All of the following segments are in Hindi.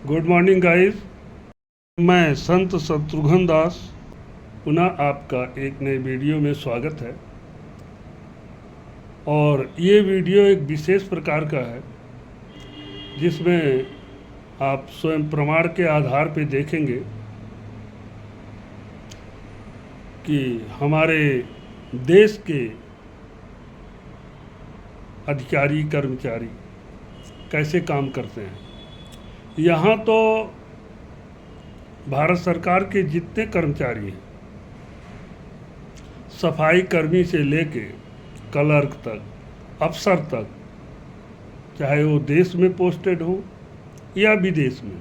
Good morning guys. मैं संत शत्रुघ्न दास पुनः आपका एक नए वीडियो में स्वागत है। और ये वीडियो एक विशेष प्रकार का है जिसमें आप स्वयं प्रमाण के आधार पर देखेंगे कि हमारे देश के अधिकारी कर्मचारी कैसे काम करते हैं। यहाँ तो भारत सरकार के जितने कर्मचारी हैं, सफाई कर्मी से लेके क्लर्क तक, अफसर तक, चाहे वो देश में पोस्टेड हो या विदेश में,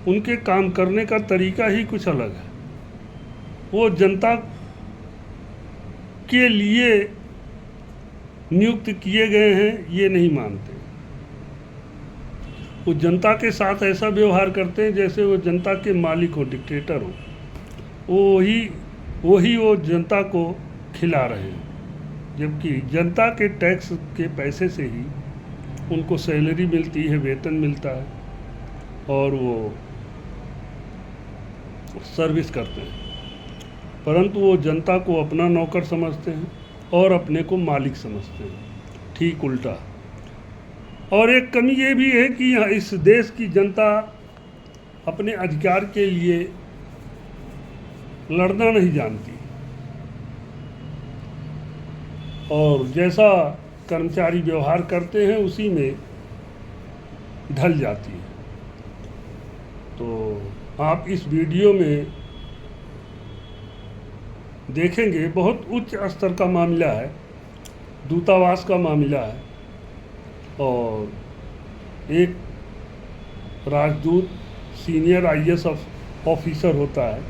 उनके काम करने का तरीका ही कुछ अलग है। वो जनता के लिए नियुक्त किए गए हैं ये नहीं मानते। वो जनता के साथ ऐसा व्यवहार करते हैं जैसे वो जनता के मालिक हो, डिक्टेटर हो। वो जनता को खिला रहे हैं, जबकि जनता के टैक्स के पैसे से ही उनको सैलरी मिलती है, वेतन मिलता है और वो सर्विस करते हैं। परंतु वो जनता को अपना नौकर समझते हैं और अपने को मालिक समझते हैं, ठीक उल्टा। और एक कमी ये भी है कि इस देश की जनता अपने अधिकार के लिए लड़ना नहीं जानती और जैसा कर्मचारी व्यवहार करते हैं उसी में ढल जाती है। तो आप इस वीडियो में देखेंगे बहुत उच्च स्तर का मामला है, दूतावास का मामला है। और एक राजदूत सीनियर आईएएस ऑफिसर होता है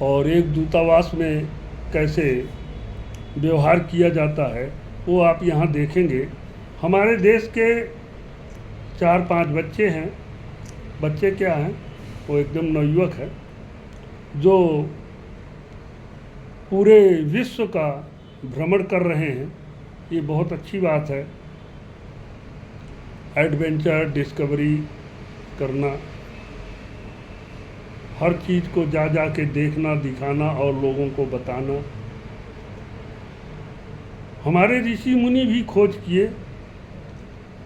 और एक दूतावास में कैसे व्यवहार किया जाता है वो आप यहाँ देखेंगे। हमारे देश के 4-5 बच्चे हैं। बच्चे क्या हैं, वो एकदम नवयुवक है जो पूरे विश्व का भ्रमण कर रहे हैं। ये बहुत अच्छी बात है, एडवेंचर डिस्कवरी करना, हर चीज़ को जा के देखना, दिखाना और लोगों को बताना। हमारे ऋषि मुनि भी खोज किए,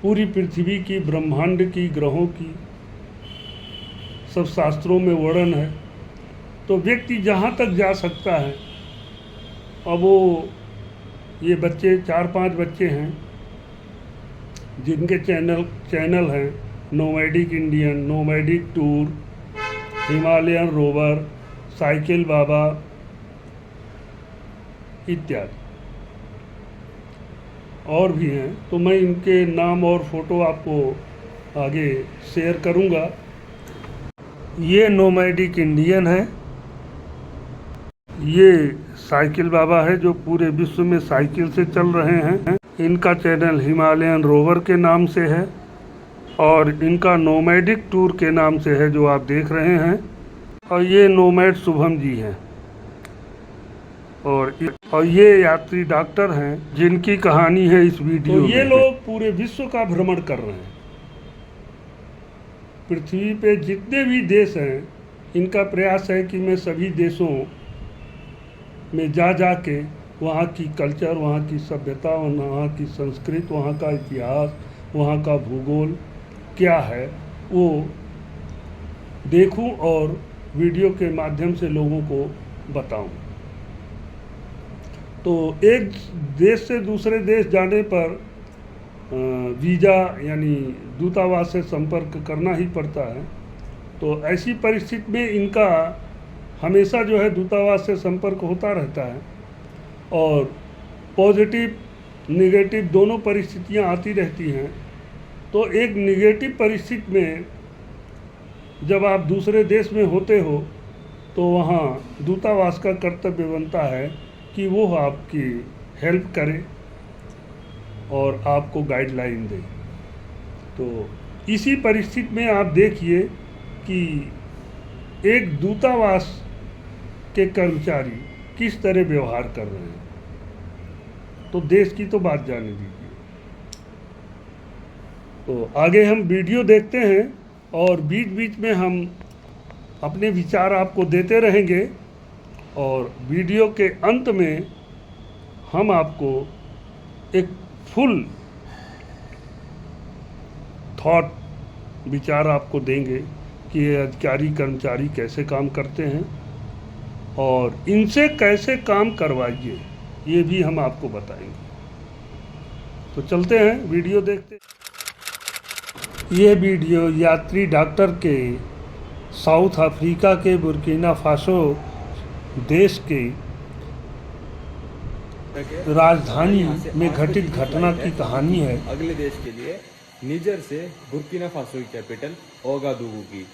पूरी पृथ्वी की, ब्रह्मांड की, ग्रहों की, सब शास्त्रों में वर्णन है। तो व्यक्ति जहाँ तक जा सकता है। अब वो ये बच्चे 4-5 बच्चे हैं जिनके चैनल हैं nomadic Indian, nomadic tour, Himalayan rover, cycle Baba इत्यादि और भी हैं। तो मैं इनके नाम और फोटो आपको आगे शेयर करूंगा। ये नोमैडिक इंडियन है, ये साइकिल बाबा है जो पूरे विश्व में साइकिल से चल रहे हैं। इनका चैनल हिमालयन रोवर के नाम से है और इनका नोमैडिक टूर के नाम से है जो आप देख रहे हैं। और ये नोमैड शुभम जी हैं और ये यात्री डॉक्टर हैं जिनकी कहानी है इस वीडियो में। ये लोग पूरे विश्व का भ्रमण कर रहे हैं। पृथ्वी पे जितने भी देश हैं, इनका प्रयास है कि मैं सभी देशों में जा के वहाँ की कल्चर, वहाँ की सभ्यता, वहाँ की संस्कृति, वहाँ का इतिहास, वहाँ का भूगोल क्या है वो देखूं और वीडियो के माध्यम से लोगों को बताऊं। तो एक देश से दूसरे देश जाने पर वीज़ा यानी दूतावास से संपर्क करना ही पड़ता है। तो ऐसी परिस्थिति में इनका हमेशा जो है दूतावास से संपर्क होता रहता है और पॉजिटिव निगेटिव दोनों परिस्थितियां आती रहती हैं। तो एक निगेटिव परिस्थिति में जब आप दूसरे देश में होते हो तो वहाँ दूतावास का कर्तव्य बनता है कि वो आपकी हेल्प करे और आपको गाइडलाइन दे। तो इसी परिस्थिति में आप देखिए कि एक दूतावास के कर्मचारी किस तरह व्यवहार कर रहे हैं। तो देश की तो बात जाने दीजिए। तो आगे हम वीडियो देखते हैं और बीच बीच में हम अपने विचार आपको देते रहेंगे और वीडियो के अंत में हम आपको एक फुल थॉट विचार आपको देंगे कि ये अधिकारी कर्मचारी कैसे काम करते हैं और इनसे कैसे काम करवाइए, ये भी हम आपको बताएंगे। तो चलते हैं वीडियो देखते हैं। ये वीडियो यात्री डॉक्टर के साउथ अफ्रीका के बुर्किना फासो देश के राजधानी में घटित घटना की कहानी है। अगले देश के लिए निजर से बुर्किना फासो की कैपिटल ओगादुगू की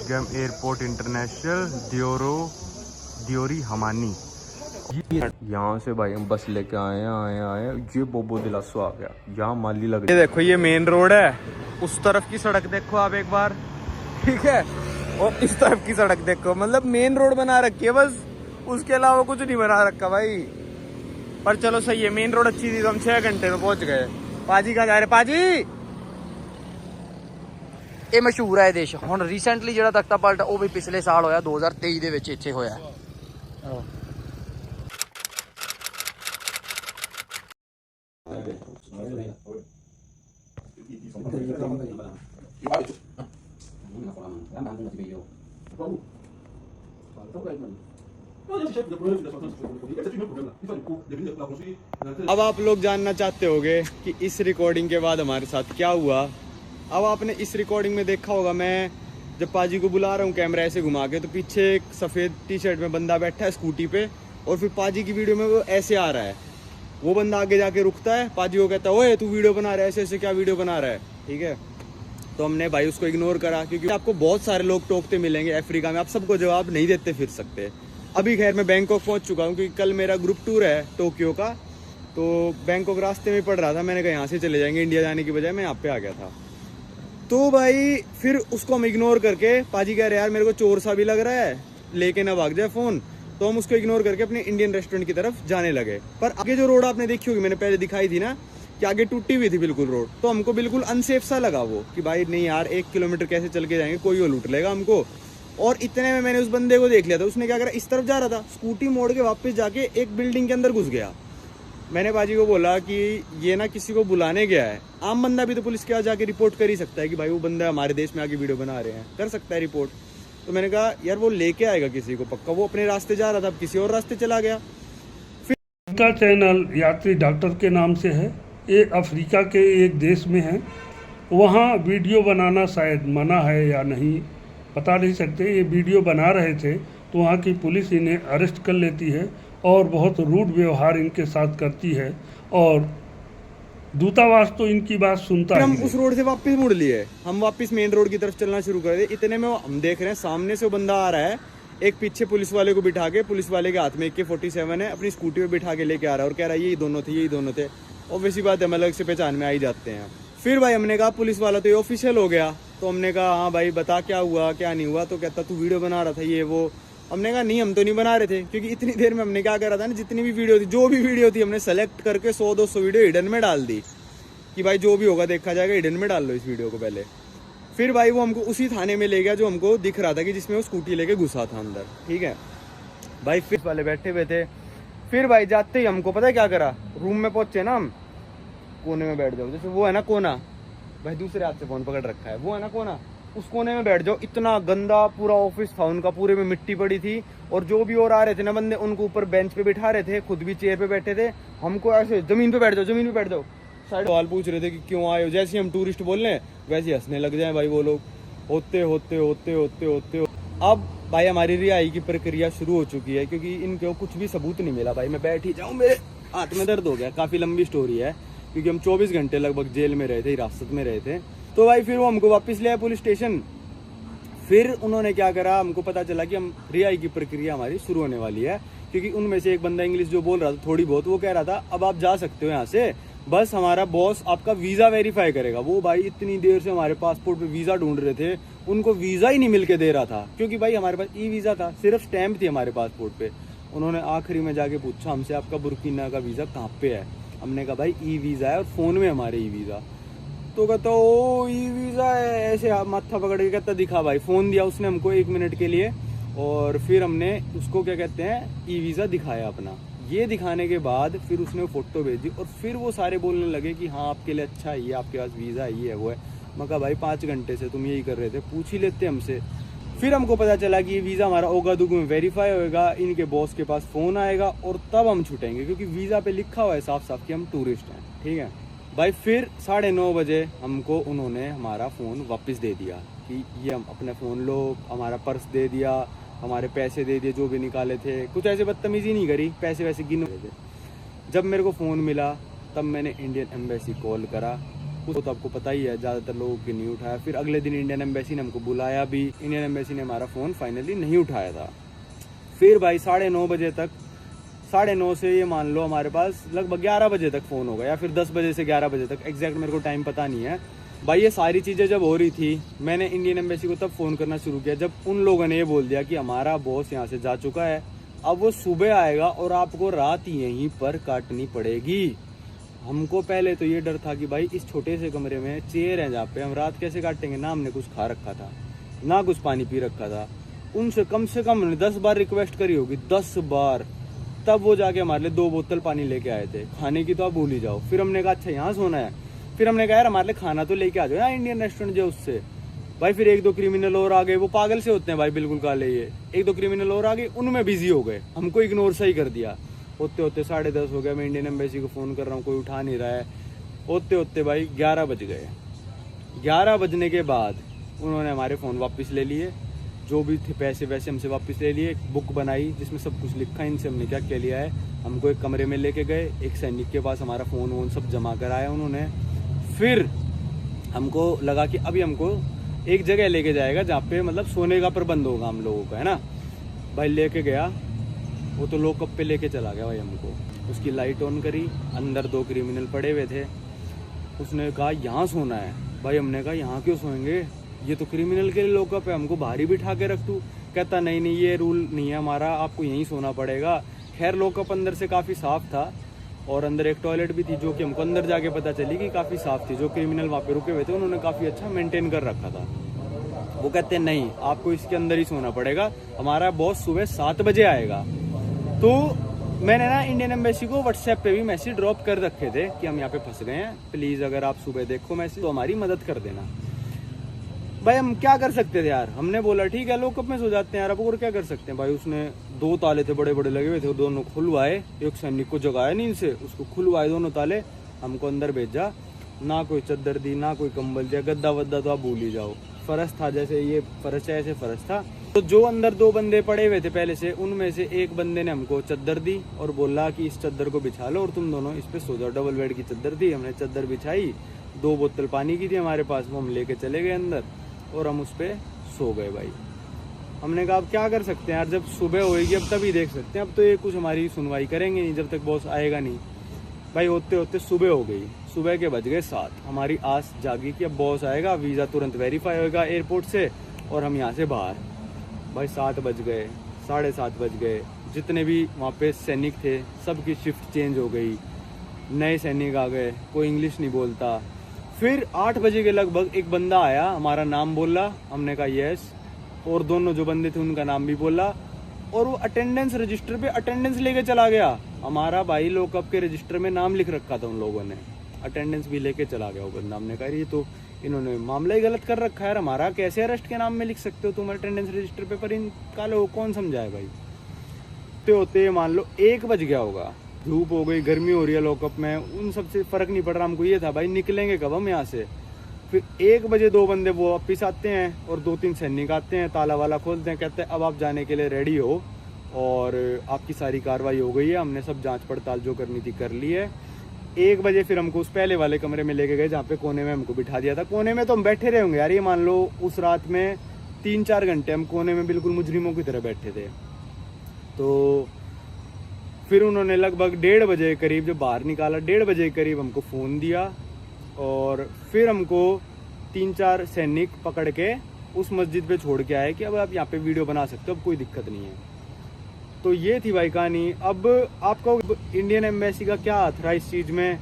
गम एयरपोर्ट इंटरनेशनल दियोरी हमानी। यहाँ से भाई हम बस लेके आए ये बोबो दिलासो आ गया। यहाँ माली लग रही है। देखो ये मेन रोड है, उस तरफ की सड़क देखो आप एक बार, ठीक है, और इस तरफ की सड़क देखो। मतलब मेन रोड बना रखी है बस, उसके अलावा कुछ नहीं बना रखा भाई। पर चलो सही है, मेन रोड अच्छी थी तो हम 6 घंटे में पहुंच गए। पाजी कहाँ जा रहे पाजी? ਇਹ ਮਸ਼ਹੂਰ ਹੈ ਇਹ ਦੇਸ਼। ਹੁਣ ਰੀਸੈਂਟਲੀ ਜਿਹੜਾ ਤਖਤਾ ਪਲਟ ਉਹ ਵੀ ਪਿਛਲੇ ਸਾਲ ਹੋਇਆ 2023 ਦੇ ਵਿੱਚ ਇੱਥੇ ਹੋਇਆ। अब आप लोग जानना चाहते होंगे कि इस रिकॉर्डिंग के बाद हमारे साथ क्या हुआ। अब आपने इस रिकॉर्डिंग में देखा होगा, मैं जब पाजी को बुला रहा हूँ कैमरा ऐसे घुमा के, तो पीछे एक सफ़ेद टी शर्ट में बंदा बैठा है स्कूटी पे, और फिर पाजी की वीडियो में वो ऐसे आ रहा है। वो बंदा आगे जाके रुकता है, पाजी को कहता है ओए तू वीडियो बना रहा है, ऐसे ऐसे क्या वीडियो बना रहा है, ठीक है। तो हमने भाई उसको इग्नोर करा, क्योंकि आपको बहुत सारे लोग टोकते मिलेंगे अफ्रीका में, आप सबको जवाब नहीं देते फिर सकते। अभी खैर मैं बैंकॉक पहुँच चुका हूँ, क्योंकि कल मेरा ग्रुप टूर है टोक्यो का, तो बैंकॉक रास्ते में पड़ रहा था। मैंने कहा यहाँ से चले जाएंगे, इंडिया जाने की बजाय मैं यहाँ पे आ गया था। तो भाई फिर उसको हम इग्नोर करके, पाजी कह रहे यार मेरे को चोर सा भी लग रहा है, लेके ना भाग जाए फ़ोन, तो हम उसको इग्नोर करके अपने इंडियन रेस्टोरेंट की तरफ जाने लगे। पर आगे जो रोड आपने देखी होगी, मैंने पहले दिखाई थी ना कि आगे टूटी हुई थी बिल्कुल रोड, तो हमको बिल्कुल अनसेफ सा लगा वो, कि भाई नहीं यार 1 किलोमीटर कैसे चल के जाएंगे, कोई वो लूट लेगा हमको। और इतने में मैंने उस बंदे को देख लिया था, उसने क्या करा, इस तरफ जा रहा था, स्कूटी मोड़ के वापस जाके एक बिल्डिंग के अंदर घुस गया। मैंने बाजी को बोला कि ये ना किसी को बुलाने गया है। आम बंदा भी तो पुलिस के यहाँ जाके रिपोर्ट कर ही सकता है कि भाई वो बंदा हमारे देश में आके वीडियो बना रहे हैं, कर सकता है रिपोर्ट। तो मैंने कहा यार वो लेके आएगा किसी को पक्का, वो अपने रास्ते जा रहा था, अब किसी और रास्ते चला गया। फिर इनका चैनल यात्री डॉक्टर के नाम से है, ये अफ्रीका के एक देश में है। वहाँ वीडियो बनाना शायद मना है या नहीं बता नहीं सकते। ये वीडियो बना रहे थे तो वहाँ की पुलिस इन्हें अरेस्ट कर लेती है और बहुत रूड व्यवहार इनके साथ करती है, और दूतावास तो इनकी बात सुनता है। हम उस रोड से वापस मुड़ लिए, हम वापस मेन रोड की तरफ चलना शुरू कर दिए। इतने में हम देख रहे हैं सामने से वो बंदा आ रहा है, एक पीछे पुलिस वाले को बिठा के, पुलिस वाले के हाथ में AK-47 है, अपनी स्कूटी पे बिठा के लेके आ रहा है और कह रहा है यही दोनों थे। ऑब्वियसली बात है, हम अलग से पहचान में आ ही जाते हैं। फिर भाई हमने कहा पुलिस वाला तो ये ऑफिशियल हो गया, तो हमने कहा हाँ भाई बता क्या हुआ क्या नहीं हुआ। तो कहता तू वीडियो बना रहा था ये वो। हमने कहा नहीं हम तो नहीं बना रहे थे, क्योंकि इतनी देर में हमने क्या करा था ना, जितनी भी वीडियो थी, जो भी वीडियो थी, हमने सेलेक्ट करके 100-200 वीडियो हिडन में डाल दी कि भाई जो भी होगा देखा जाएगा, हिडन में डाल लो इस वीडियो को पहले। फिर भाई वो हमको उसी थाने में ले गया जो हमको दिख रहा था कि जिसमें वो स्कूटी लेके घुसा था अंदर, ठीक है भाई। फिर वाले बैठे हुए थे। फिर भाई जाते ही हमको पता है क्या करा, रूम में पहुंचे ना हम, कोने में बैठ जाओ, जैसे वो है ना कोना, भाई दूसरे हाथ से फोन पकड़ रखा है, वो है ना कोना, उस कोने में बैठ जाओ। इतना गंदा पूरा ऑफिस था उनका, पूरे में मिट्टी पड़ी थी, और जो भी और आ रहे थे ना बंदे, उनको ऊपर बेंच पे बिठा रहे थे, खुद भी चेयर पे बैठे थे। हमको ऐसे जमीन पे बैठ जाओ। साइड सवाल पूछ रहे थे कि क्यों आए हो, जैसे हम टूरिस्ट बोल रहे हैं वैसे ही हंसने लग जाए भाई वो लोग। होते अब भाई हमारी रिहाई की प्रक्रिया शुरू हो चुकी है, क्योंकि इनको कुछ भी सबूत नहीं मिला। भाई मैं बैठ ही जाऊँ, मेरे हाथ में दर्द हो गया। काफ़ी लंबी स्टोरी है, क्योंकि हम 24 घंटे लगभग जेल में रहे थे, हिरासत में रहे थे। तो भाई फिर वो हमको वापस ले आए पुलिस स्टेशन। फिर उन्होंने क्या करा, हमको पता चला कि हम रिहाई की प्रक्रिया हमारी शुरू होने वाली है, क्योंकि उनमें से एक बंदा इंग्लिश जो बोल रहा था थोड़ी बहुत, वो कह रहा था अब आप जा सकते हो यहाँ से, बस हमारा बॉस आपका वीज़ा वेरीफाई करेगा। वो भाई इतनी देर से हमारे पासपोर्ट पे वीज़ा ढूंढ रहे थे, उनको वीज़ा ही नहीं मिल के दे रहा था, क्योंकि भाई हमारे पास ई-वीज़ा था, सिर्फ स्टैंप थी हमारे पासपोर्ट पे। उन्होंने आखिरी में जाके पूछा हमसे आपका बुर्किना का वीज़ा कहाँ पे है, हमने कहा भाई ई वीज़ा है और फ़ोन में हमारे ई वीज़ा। तो कहता ओ ई वीज़ा है, ऐसे माथा पकड़ के कहता दिखा भाई। फ़ोन दिया उसने हमको 1 मिनट के लिए और फिर हमने उसको क्या कहते हैं ई वीज़ा दिखाया अपना। ये दिखाने के बाद फिर उसने फ़ोटो भेजी और फिर वो सारे बोलने लगे कि हाँ आपके लिए अच्छा है, ये आपके पास वीज़ा है, ये है वो है। मैं कहा भाई 5 घंटे से तुम यही कर रहे थे, पूछ ही लेते हमसे। फिर हमको पता चला कि ये वीज़ा हमारा ओगादुगु में वेरीफाई होएगा, इनके बॉस के पास फ़ोन आएगा और तब हम छूटेंगे, क्योंकि वीज़ा पे लिखा हुआ है साफ साफ कि हम टूरिस्ट हैं। ठीक है भाई। फिर 9:30 बजे हमको उन्होंने हमारा फ़ोन वापस दे दिया कि ये हम अपना फ़ोन लो, हमारा पर्स दे दिया, हमारे पैसे दे दिए जो भी निकाले थे। कुछ ऐसे बदतमीज़ी नहीं करी, पैसे वैसे गिन रहे थे। जब मेरे को फ़ोन मिला तब मैंने इंडियन एम्बेसी कॉल करा, वो तो आपको पता ही है ज़्यादातर लोगों के नहीं उठाया। फिर अगले दिन इंडियन एम्बेसी ने हमको बुलाया भी, इंडियन एम्बेसी ने हमारा फ़ोन फाइनली नहीं उठाया था। फिर भाई 9:30 बजे तक, 9:30 से ये मान लो हमारे पास लगभग 11 बजे तक फ़ोन होगा, या फिर 10 बजे से 11 बजे तक, एग्जैक्ट मेरे को टाइम पता नहीं है भाई। ये सारी चीज़ें जब हो रही थी मैंने इंडियन एम्बेसी को तब फ़ोन करना शुरू किया जब उन लोगों ने ये बोल दिया कि हमारा बॉस यहाँ से जा चुका है, अब वो सुबह आएगा और आपको रात यहीं पर काटनी पड़ेगी। हमको पहले तो ये डर था कि भाई इस छोटे से कमरे में चेयर है जहाँ पे हम रात कैसे काटेंगे, ना हमने कुछ खा रखा था ना कुछ पानी पी रखा था। उनसे कम से कम हमने 10 बार रिक्वेस्ट करी होगी, 10 बार, तब वो जाके हमारे लिए 2 बोतल पानी लेके आए थे। खाने की तो आप भूल ही जाओ। फिर हमने कहा अच्छा यहाँ सोना है, फिर हमने कहा यार हमारे लिए खाना तो लेके आ जाओ यार इंडियन रेस्टोरेंट जो उससे। भाई फिर 1-2 क्रिमिनल और आ गए, वो पागल से होते हैं भाई बिल्कुल काले, ये 1-2 क्रिमिनल और आ गए, उनमें बिजी हो गए, हमको इग्नोर सही कर दिया। होते होते 10:30 हो गया, मैं इंडियन एम्बेसी को फ़ोन कर रहा हूँ, कोई उठा नहीं रहा है। होते होते भाई 11 बज गए। 11 बजने के बाद उन्होंने हमारे फ़ोन वापस ले लिए, जो भी थे पैसे वैसे हमसे वापस ले लिए। एक बुक बनाई जिसमें सब कुछ लिखा, इनसे हमने क्या क्या लिया है। हमको एक कमरे में लेके गए, एक सैनिक के पास हमारा फ़ोन वोन सब जमा कराया उन्होंने। फिर हमको लगा कि अभी हमको एक जगह लेके जाएगा जहाँ पे मतलब सोने का प्रबंध होगा हम लोगों का, है ना भाई। लेके गया, वो तो लॉकअप पे लेके चला गया भाई हमको। उसकी लाइट ऑन करी, अंदर 2 क्रिमिनल पड़े हुए थे। उसने कहा यहाँ सोना है। भाई हमने कहा यहाँ क्यों सोएंगे, ये तो क्रिमिनल के लिए लॉकअप है, हमको बाहर ही बिठा के रख तू। कहता नहीं नहीं ये रूल नहीं है हमारा, आपको यहीं सोना पड़ेगा। खैर लॉकअप अंदर से काफ़ी साफ था और अंदर एक टॉयलेट भी थी, जो कि हमको अंदर जाके पता चली कि काफ़ी साफ थी। जो क्रिमिनल वहाँ पे रुके हुए थे उन्होंने काफ़ी अच्छा मेंटेन कर रखा था। वो कहते हैं नहीं आपको इसके अंदर ही सोना पड़ेगा, हमारा बॉस सुबह 7 बजे आएगा। तो मैंने ना इंडियन एम्बेसी को व्हाट्सएप पे भी मैसेज ड्रॉप कर रखे थे कि हम यहाँ पे फंस गए हैं, प्लीज़ अगर आप सुबह देखो मैसेज तो हमारी मदद कर देना। भाई हम क्या कर सकते थे यार, हमने बोला ठीक है लॉकअप में सो जाते हैं यार, अब और क्या कर सकते हैं। भाई उसने 2 ताले थे बड़े बड़े लगे हुए थे, दोनों खुलवाए। एक सैनिक को जगाया नींद से, उसको खुलवाए दोनों ताले, हमको अंदर भेजा। ना कोई चद्दर दी ना कोई कंबल दिया, गद्दा वद्दा तो आप भूल ही जाओ। फर्श था जैसे ये फर्श है ऐसे फर्श था। तो जो अंदर 2 बंदे पड़े हुए थे पहले से, उनमें से एक बंदे ने हमको चद्दर दी और बोला कि इस चद्दर को बिछा लो और तुम दोनों इस पे सो जाओ। डबल बेड की चद्दर थी, हमने चद्दर बिछाई, 2 बोतल पानी की थी हमारे पास, वो हम लेके चले गए अंदर और हम उस पर सो गए। भाई हमने कहा अब क्या कर सकते हैं यार, जब सुबह होएगी अब तभी देख सकते हैं, अब तो ये कुछ हमारी सुनवाई करेंगे नहीं जब तक बॉस आएगा नहीं। भाई होते होते सुबह हो गई, सुबह के बज गए 7। हमारी आस जागी कि अब बॉस आएगा, वीज़ा तुरंत वेरीफाई होएगा एयरपोर्ट से और हम यहाँ से बाहर। भाई 7 बज गए, 7:30 बज गए। जितने भी वहाँ पे सैनिक थे सबकी शिफ्ट चेंज हो गई, नए सैनिक आ गए, कोई इंग्लिश नहीं बोलता। फिर 8 बजे के लगभग एक बंदा आया, हमारा नाम बोला, हमने कहा यस, और दोनों जो बंदे थे उनका नाम भी बोला और वो अटेंडेंस रजिस्टर पे अटेंडेंस लेके चला गया। हमारा भाई लॉकअप के रजिस्टर में नाम लिख रखा था उन लोगों ने, अटेंडेंस भी लेके चला गया वो बंदा। हमने कहा ये तो इन्होंने मामला ही गलत कर रखा है, हमारा कैसे अरेस्ट के नाम में लिख सकते हो तुम अटेंडेंस रजिस्टर पे, पर इनका लोग कौन समझाए भाई। तो होते मान लो 1 बज गया होगा, धूप हो गई, गर्मी हो रही है लॉकअप में, उन सबसे फर्क नहीं पड़ रहा। हमको ये था भाई निकलेंगे कब हम यहाँ से। फिर 1 बजे 2 बंदे वो वापिस आते हैं और 2-3 सैनिक आते हैं, ताला वाला खोलते हैं, कहते हैं अब आप जाने के लिए रेडी हो और आपकी सारी कार्रवाई हो गई है, हमने सब जांच पड़ताल जो करनी थी कर ली है। 1 बजे फिर हमको उस पहले वाले कमरे में लेके गए जहाँ पे कोने में हमको बिठा दिया था। कोने में तो हम बैठे रहे होंगे यार, ये मान लो उस रात में 3-4 घंटे हम कोने में बिल्कुल मुजरिमों की तरह बैठे थे। तो फिर उन्होंने लगभग 1:30 बजे करीब जब बाहर निकाला, 1:30 बजे करीब हमको फ़ोन दिया और फिर हमको 3-4 सैनिक पकड़ के उस मस्जिद पे छोड़ के आए कि अब आप यहाँ पे वीडियो बना सकते हो, अब कोई दिक्कत नहीं है। तो ये थी भाई कहानी। अब आपको इंडियन एम्बेसी का क्या हाथ रहा इस चीज़ में,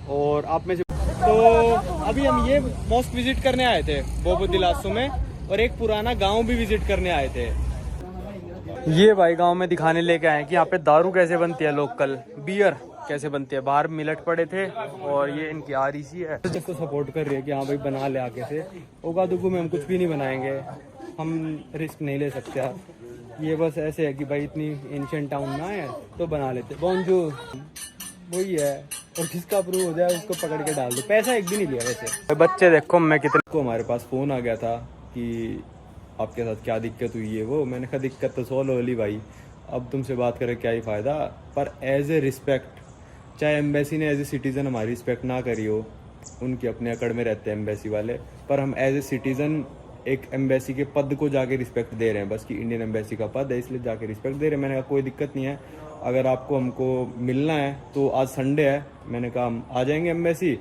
और आप में से तो अभी हम ये मॉस्क विजिट करने आए थे बोबो दिलासो में, और एक पुराना गांव भी विजिट करने आए थे। ये भाई गांव में दिखाने लेके आए कि यहाँ पे दारू कैसे बनती है, लोकल बियर कैसे बनती है। बाहर मिलट पड़े थे और ये इनकी REC है जिसको सपोर्ट कर रही है कि हाँ भाई बना ले आके से। ओगादुगु में हम कुछ भी नहीं बनाएंगे, हम रिस्क नहीं ले सकते यार। ये बस ऐसे है कि भाई इतनी एंशिएंट टाउन ना है तो बना लेते। बोंजू वही है, और जिसका अप्रूव हो जाए उसको पकड़ के डाल दो। पैसा एक भी नहीं लिया वैसे। बच्चे देखो मैं कितने को, हमारे पास फ़ोन आ गया था कि आपके साथ क्या दिक्कत हुई है वो। मैंने कहा दिक्कत तो सॉल्व हो ली भाई, अब तुमसे बात करें क्या ही फ़ायदा। पर एज ए रिस्पेक्ट, चाहे एम्बेसी ने एज ए सिटीज़न हमारी रिस्पेक्ट ना करी हो, उनके अपने अकड़ में रहते हैं एम्बेसी वाले, पर हम एज ए सिटीज़न एक एम्बेसी के पद को जाके रिस्पेक्ट दे रहे हैं। बस कि इंडियन एम्बेसी का पद है इसलिए जाके रिस्पेक्ट दे रहे हैं। मैंने कहा कोई दिक्कत नहीं है, अगर आपको हमको मिलना है तो आज संडे है, मैंने कहा हम आ जाएंगे एम्बेसी।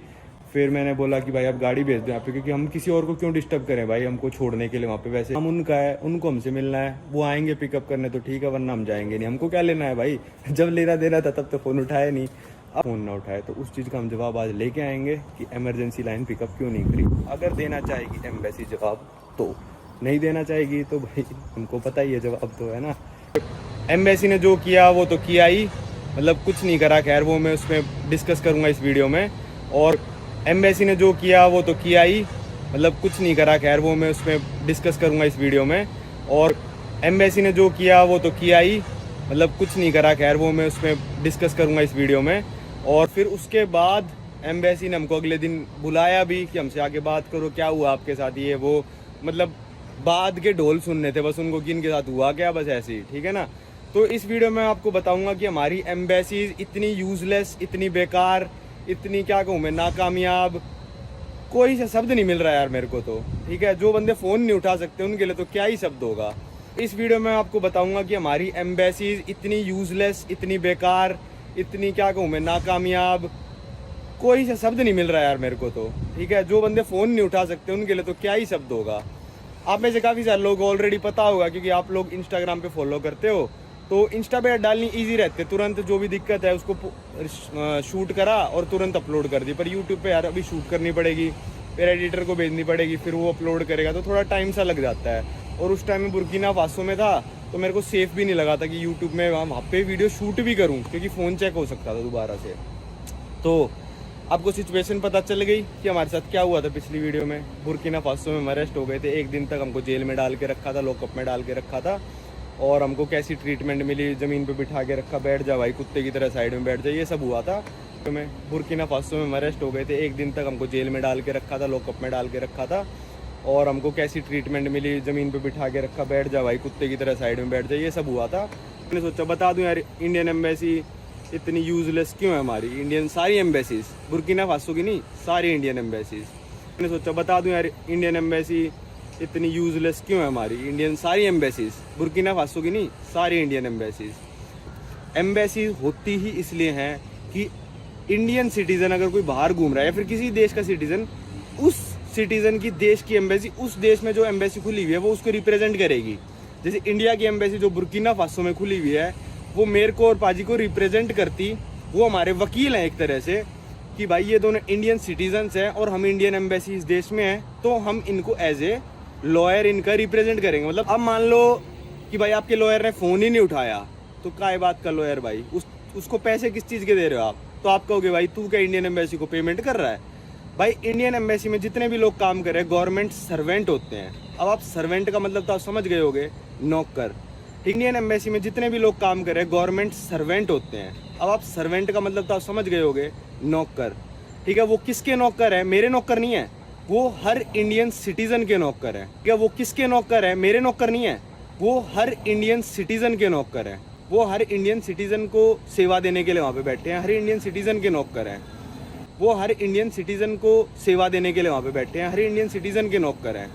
फिर मैंने बोला कि भाई आप गाड़ी भेज दो यहाँ पे, क्योंकि हम किसी और को क्यों डिस्टर्ब करें भाई, हमको छोड़ने के लिए वहाँ पे। वैसे हम उनका है, उनको हमसे मिलना है, वो आएंगे पिकअप करने तो ठीक है, वरना हम जाएंगे नहीं। हमको क्या लेना है भाई, जब लेना देना था तब तो फ़ोन उठाया नहीं, अब फ़ोन ना उठाए तो उस चीज़ का हम जवाब आज लेके आएंगे कि इमरजेंसी लाइन पिकअप क्यों नहीं करी। अगर देना चाहेगी एम्बेसी जवाब तो, नहीं देना चाहेगी तो भाई उनको पता ही है जवाब तो, है ना। एम्बेसी ने जो किया वो तो किया ही, मतलब कुछ नहीं करा। खैर वो मैं उसमें डिस्कस करूँगा इस वीडियो में। और एम्बेसी ने जो किया वो तो किया ही, मतलब कुछ नहीं करा। खैर वो मैं उसमें डिस्कस करूँगा इस वीडियो में। और एम्बेसी ने जो किया वो तो किया ही, मतलब कुछ नहीं करा। खैर वो मैं उसमें डिस्कस करूँगा इस वीडियो में। और फिर उसके बाद एम्बेसी ने हमको अगले दिन बुलाया भी कि हमसे आके बात करो, क्या हुआ आपके साथ ये वो, मतलब बाद के ढोल सुनने थे बस उनको कि इनके साथ हुआ क्या, बस ऐसे ही, ठीक है ना। तो इस वीडियो में आपको बताऊंगा कि हमारी एम्बेसीज इतनी यूजलेस, इतनी बेकार, इतनी क्या कहूँ मैं, नाकामयाब, कोई सा शब्द नहीं मिल रहा यार मेरे को तो, ठीक है। जो बंदे फ़ोन नहीं उठा सकते उनके लिए तो क्या ही शब्द होगा। इस वीडियो में आपको बताऊंगा कि हमारी एम्बेसीज इतनी यूजलेस, इतनी बेकार, इतनी क्या कहूँ मैं, नाकामयाब, कोई सा शब्द नहीं मिल रहा यार मेरे को तो, ठीक है। जो बंदे फ़ोन नहीं उठा सकते उनके लिए तो क्या ही शब्द होगा। आप में से काफ़ी सारे लोग ऑलरेडी पता होगा क्योंकि आप लोग इंस्टाग्राम पे फॉलो करते हो, तो इंस्टा पे डालनी इजी रहते, तुरंत जो भी दिक्कत है उसको शूट करा और तुरंत अपलोड कर दी। पर यूट्यूब पे यार अभी शूट करनी पड़ेगी, फिर एडिटर को भेजनी पड़ेगी, फिर वो अपलोड करेगा, तो थोड़ा टाइम सा लग जाता है। और उस टाइम में बुर्किना फासो में था तो मेरे को सेफ भी नहीं लगा था कि यूट्यूब में वहाँ पे वीडियो शूट भी करूँ, क्योंकि फ़ोन चेक हो सकता था दोबारा से। तो आपको सिचुएशन पता चल गई कि हमारे साथ क्या हुआ था पिछली वीडियो में। बुर्किना फासो में हम अरेस्ट हो गए थे, 1 दिन तक हमको जेल में डाल के रखा था, लॉकअप में डाल के रखा था, और हमको कैसी ट्रीटमेंट मिली, ज़मीन पे बिठा के रखा, बैठ जा भाई कुत्ते की तरह साइड में बैठ जा, ये सब हुआ था। तो मैं बुर्किना फासो में हम अरेस्ट हो गए थे, 1 दिन तक हमको जेल में डाल के रखा था, लॉकअप में डाल के रखा था, और हमको कैसी ट्रीटमेंट मिली, ज़मीन पे बिठा के रखा, बैठ जा भाई कुत्ते की तरह साइड में बैठ जा, ये सब हुआ था। मैंने सोचा बता दूं यार इंडियन एम्बेसी इतनी यूजलेस क्यों है हमारी, इंडियन सारी एम्बेसीज, बुर्किना फासो की नहीं, सारी इंडियन एम्बेसीज। मैंने सोचा बता दूं यार इंडियन एम्बेसी इतनी यूजलेस क्यों है हमारी, इंडियन सारी एम्बेसीज, बुर्किना फासो की नहीं, सारी इंडियन एम्बेसीज। एम्बेसीज होती ही इसलिए हैं कि इंडियन सिटीज़न अगर कोई बाहर घूम रहा है या फिर किसी देश का सिटीज़न, उस सिटीज़न की देश की एम्बेसी, उस देश में जो एम्बेसी खुली हुई है वो उसको रिप्रेजेंट करेगी। जैसे इंडिया की एम्बेसी जो बुर्किना फासो में खुली हुई है वो मेरे को और पाजी को रिप्रेजेंट करती, वो हमारे वकील हैं एक तरह से कि भाई ये दोनों इंडियन सिटीजन्स हैं और हम इंडियन एम्बेसी इस देश में हैं, तो हम इनको एज ए लॉयर इनका रिप्रेजेंट करेंगे। मतलब अब मान लो कि भाई आपके लॉयर ने फ़ोन ही नहीं उठाया तो काय बात का लॉयर भाई, उसको पैसे किस चीज़ के दे रहे हो आप, तो आप कहोगे भाई तू क्या इंडियन एम्बेसी को पेमेंट कर रहा है। भाई इंडियन एम्बेसी में जितने भी लोग काम कर रहे हैं गवर्नमेंट सर्वेंट होते हैं। अब आप सर्वेंट का मतलब तो आप समझ गए होगे, नौकर। इंडियन एम्बेसी में जितने भी लोग काम कर रहे हैं गवर्नमेंट सर्वेंट होते हैं। अब आप सर्वेंट का मतलब तो आप समझ गए होगे, नौकर, ठीक है। वो किसके नौकर है, मेरे नौकर नहीं है, वो हर इंडियन सिटीजन के नौकर है, ठीक है। वो किसके नौकर है, मेरे नौकर नहीं है, वो हर इंडियन सिटीजन के नौकर है। वो हर इंडियन सिटीजन को सेवा देने के लिए वहाँ पे बैठे हैं, हर इंडियन सिटीजन के नौकर हैं। वो हर इंडियन सिटीजन को सेवा देने के लिए वहाँ पे बैठे हैं, हर इंडियन सिटीजन के नौकर हैं।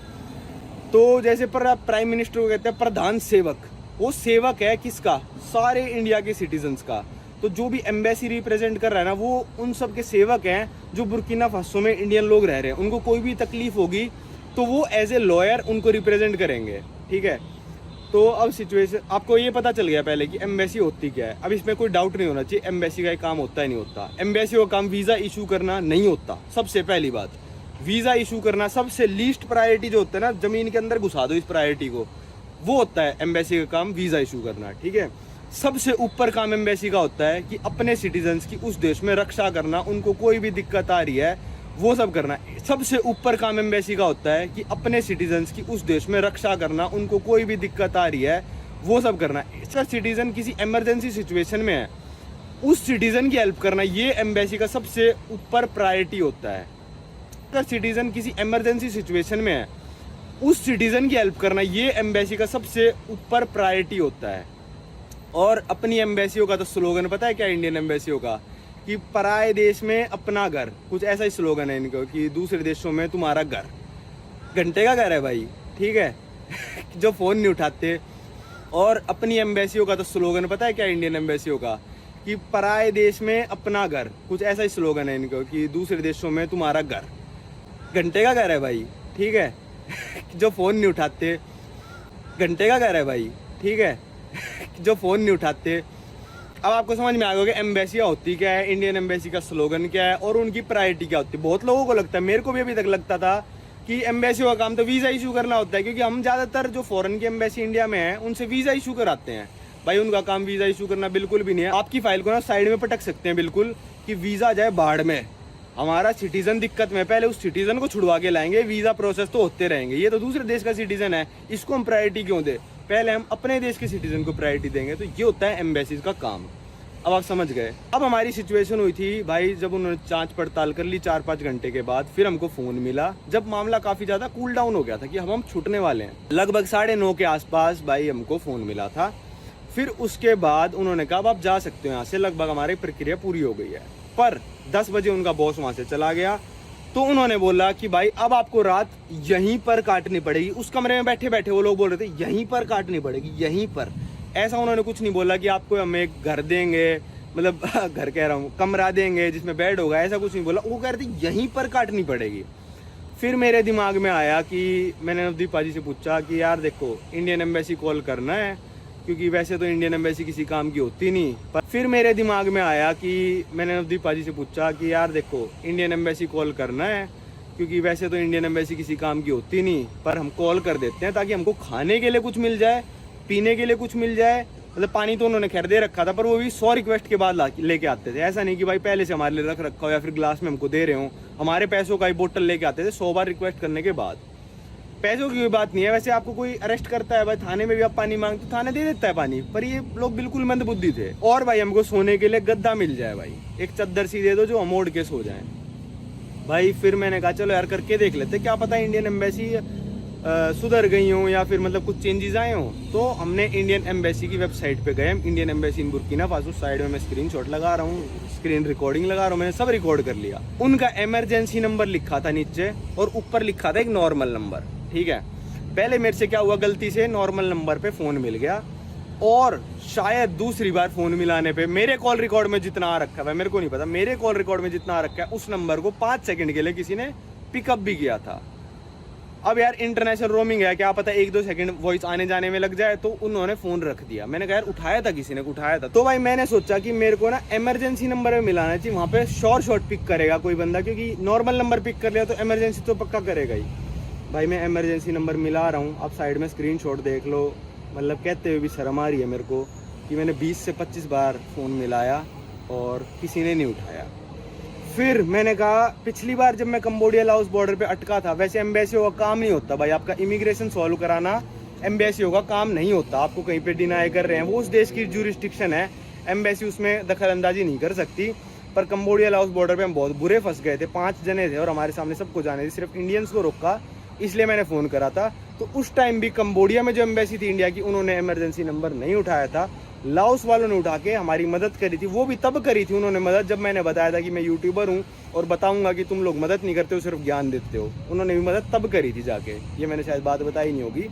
तो जैसे पर प्राइम मिनिस्टर को कहते हैं प्रधान सेवक, वो सेवक है किसका, सारे इंडिया के सिटीजन्स का। तो जो भी एम्बेसी रिप्रेजेंट कर रहा है ना, वो उन सब के सेवक हैं जो बुर्किना फासो में इंडियन लोग रह रहे हैं। उनको कोई भी तकलीफ होगी तो वो एज ए लॉयर उनको रिप्रेजेंट करेंगे, ठीक है। तो अब सिचुएशन आपको ये पता चल गया पहले कि एम्बेसी होती क्या है। अब इसमें कोई डाउट नहीं होना चाहिए, एम्बेसी का ये काम होता है नहीं होता। एम्बेसी का काम वीज़ा इशू करना नहीं होता। सबसे पहली बात, वीज़ा इशू करना सबसे लीस्ट प्रायोरिटी जो होता है ना, ज़मीन के अंदर घुसा दो इस प्रायोरिटी को, वो होता है एम्बेसी का काम, वीज़ा इशू करना। ठीक है, सबसे ऊपर काम एम्बेसी का होता है कि अपने सिटीजन्स की उस देश में रक्षा करना, उनको कोई भी दिक्कत आ रही है वो सब करना। सबसे ऊपर काम एम्बेसी का होता है कि अपने सिटीजन्स की उस देश में रक्षा करना, उनको कोई भी दिक्कत आ रही है वो सब करना। इसका सिटीजन किसी इमरजेंसी सिचुएशन में है, उस सिटीजन की हेल्प करना, ये एम्बेसी का सबसे ऊपर प्रायोरिटी होता है। अगर सिटीजन किसी इमरजेंसी सिचुएशन में है, उस सिटीजन की हेल्प करना, ये एम्बेसी का सबसे ऊपर प्रायोरिटी होता है। और अपनी एम्बेसियों का तो स्लोगन पता है क्या, इंडियन एम्बेसियों का, कि पराए देश में अपना घर, कुछ ऐसा ही स्लोगन है इनका, कि दूसरे देशों में तुम्हारा घर। घंटे का घर है भाई, ठीक है जो फ़ोन नहीं उठाते। और अपनी एम्बेसियों का तो स्लोगन पता है क्या, इंडियन एम्बेसियों का, कि पराए देश में अपना घर, कुछ ऐसा ही स्लोगन है इनका, कि दूसरे देशों में तुम्हारा घर। घंटे का घर है भाई, ठीक है जो फ़ोन नहीं उठाते। घंटे का घर है भाई, ठीक है जो फ़ोन नहीं उठाते। अब आपको समझ में आ गया कि एम्बेसियाँ होती क्या है, इंडियन एम्बेसी का स्लोगन क्या है और उनकी प्रायोरिटी क्या होती है। बहुत लोगों को लगता है, मेरे को भी अभी तक लगता था कि एम्बेसियों का काम तो वीज़ा इशू करना होता है, क्योंकि हम ज़्यादातर जो फॉरेन की एम्बेसी इंडिया में है उनसे वीज़ा इशू कराते हैं। भाई उनका काम वीज़ा इशू करना बिल्कुल भी नहीं है। आपकी फाइल को ना साइड में पटक सकते हैं बिल्कुल, कि वीज़ा जाए बाढ़ में, हमारा सिटीजन दिक्कत में, पहले उस सिटीजन को छुड़वा के लाएंगे, वीज़ा प्रोसेस तो होते रहेंगे। ये तो दूसरे देश का सिटीजन है, इसको हम प्रायोरिटी क्यों दे, पहले हम अपने देश के सिटीजन को प्रायोरिटी देंगे। तो ये होता है एम्बेसीज का काम। अब आप समझ गए। अब हमारी सिचुएशन हुई थी भाई, जब उन्होंने जांच पड़ताल कर ली 4-5 घंटे के बाद, फिर हमको फ़ोन मिला जब मामला काफ़ी ज़्यादा कूल डाउन हो गया था कि हम छूटने वाले हैं। लगभग 9:30 के आसपास भाई हमको फ़ोन मिला था। फिर उसके बाद उन्होंने कहा अब आप जा सकते हो यहाँ से, लगभग हमारी प्रक्रिया पूरी हो गई है। पर 10 बजे उनका बॉस वहाँ से चला गया, तो उन्होंने बोला कि भाई अब आपको रात यहीं पर काटनी पड़ेगी। उस कमरे में बैठे बैठे वो लोग बोल रहे थे यहीं पर काटनी पड़ेगी, यहीं पर। ऐसा उन्होंने कुछ नहीं बोला कि आपको हम एक घर देंगे, मतलब घर कह रहा हूँ, कमरा देंगे जिसमें बेड होगा, ऐसा कुछ नहीं बोला। वो कह रहे थे यहीं पर काटनी पड़ेगी। फिर मेरे दिमाग में आया कि मैंने नवदीप पाजी से पूछा कि यार देखो इंडियन एम्बेसी कॉल करना है, क्योंकि वैसे तो इंडियन एम्बेसी किसी काम की होती नहीं। पर फिर मेरे दिमाग में आया कि मैंने नवदीप पाजी से पूछा कि यार देखो इंडियन एम्बेसी कॉल करना है, क्योंकि वैसे तो इंडियन एम्बेसी किसी काम की होती नहीं, पर हम कॉल कर देते हैं ताकि हमको खाने के लिए कुछ मिल जाए, पीने के लिए कुछ मिल जाए। मतलब पानी तो उन्होंने खैर दे रखा था, पर वो भी 100 रिक्वेस्ट के बाद लेके आते थे। ऐसा नहीं कि भाई पहले से हमारे लिए रख रखा हो या फिर ग्लास में हमको दे रहे हो, हमारे पैसों का ही बोतल लेके आते थे 100 बार रिक्वेस्ट करने के बाद। पैसों की कोई बात नहीं है। वैसे आपको कोई अरेस्ट करता है भाई, थाने में भी आप पानी मांगते तो थाने दे देता है पानी, पर ये लोग बिल्कुल मंदबुद्धि थे। और भाई हमको सोने के लिए गद्दा मिल जाए भाई, एक चद्दर सी दे दो जो हम ओढ़ के सो जाए भाई। फिर मैंने कहा चलो यार करके देख लेते, क्या पता इंडियन एम्बेसी सुधर गई हो या फिर मतलब कुछ चेंजेस आए हो। तो हमने इंडियन एम्बेसी की वेबसाइट पे गए, Indian embassy in Burkina Faso. Side में मैं स्क्रीनशॉट लगा रहा हूँ, स्क्रीन रिकॉर्डिंग लगा रहा हूँ, मैंने सब रिकॉर्ड कर लिया। उनका इमरजेंसी नंबर लिखा था नीचे और ऊपर लिखा था एक नॉर्मल नंबर। ठीक है, पहले मेरे से क्या हुआ, गलती से नॉर्मल नंबर पे फ़ोन मिल गया, और शायद दूसरी बार फ़ोन मिलाने पे मेरे कॉल रिकॉर्ड में जितना आ रखा है, मेरे को नहीं पता, मेरे कॉल रिकॉर्ड में जितना आ रखा है उस नंबर को 5 सेकंड के लिए किसी ने पिकअप भी किया था। अब यार इंटरनेशनल रोमिंग है, क्या पता 1-2 सेकंड वॉइस आने जाने में लग जाए, तो उन्होंने फ़ोन रख दिया। मैंने कहा यार उठाया था, किसी ने उठाया था। तो भाई मैंने सोचा कि मेरे को ना इमरजेंसी नंबर में मिलाना चाहिए, वहाँ पे शॉर्ट पिक करेगा कोई बंदा, क्योंकि नॉर्मल नंबर पिक कर लिया तो इमरजेंसी तो पक्का करेगा ही। भाई मैं इमरजेंसी नंबर मिला रहा हूँ, आप साइड में स्क्रीनशॉट देख लो। मतलब कहते हुए भी शर्म आ रही है मेरे को कि मैंने 20 से 25 बार फ़ोन मिलाया और किसी ने नहीं उठाया। फिर मैंने कहा पिछली बार जब मैं कंबोडिया लाओस बॉर्डर पे अटका था, वैसे एम्बेसियों का काम नहीं होता भाई, आपका इमिग्रेशन सॉल्व कराना एम्बेसियों का काम नहीं होता। आपको कहीं पे डिनाई कर रहे हैं, वो उस देश की ज्यूरिस्डिक्शन है, एम्बेसी उसमें दखल अंदाजी नहीं कर सकती। पर कंबोडिया लाओस बॉर्डर पे हम बहुत बुरे फंस गए थे, 5 जने थे और हमारे सामने सबको जाने थे, सिर्फ इंडियंस को रोका, इसलिए मैंने फ़ोन करा था। तो उस टाइम भी कंबोडिया में जो एम्बेसी थी इंडिया की, उन्होंने इमरजेंसी नंबर नहीं उठाया था। लाओस वालों ने उठा के हमारी मदद करी थी, वो भी तब करी थी उन्होंने मदद जब मैंने बताया था कि मैं यूट्यूबर हूँ और बताऊंगा कि तुम लोग मदद नहीं करते हो, सिर्फ ज्ञान देते हो। उन्होंने भी मदद तब करी थी जाके, ये मैंने शायद बात बताई नहीं होगी।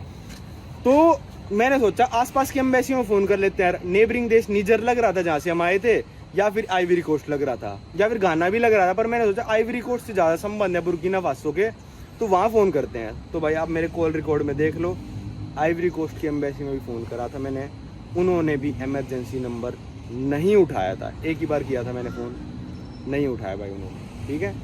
तो मैंने सोचा आसपास की एम्बेसी में फ़ोन कर लेते हैं। नेबरिंग देश निजर लग रहा था जहाँ से हम आए थे, या फिर आइवरी कोस्ट लग रहा था, या फिर घाना भी लग रहा था, पर मैंने सोचा आइवरी कोस्ट से ज़्यादा संबंध है बुर्किना फासो के, तो वहाँ फ़ोन करते हैं। तो भाई आप मेरे कॉल रिकॉर्ड में देख लो, आइवरी कोस्ट की एम्बेसी में भी फ़ोन करा था मैंने, उन्होंने भी इमरजेंसी नंबर नहीं उठाया था। एक ही बार किया था मैंने फ़ोन, नहीं उठाया भाई उन्होंने, ठीक है।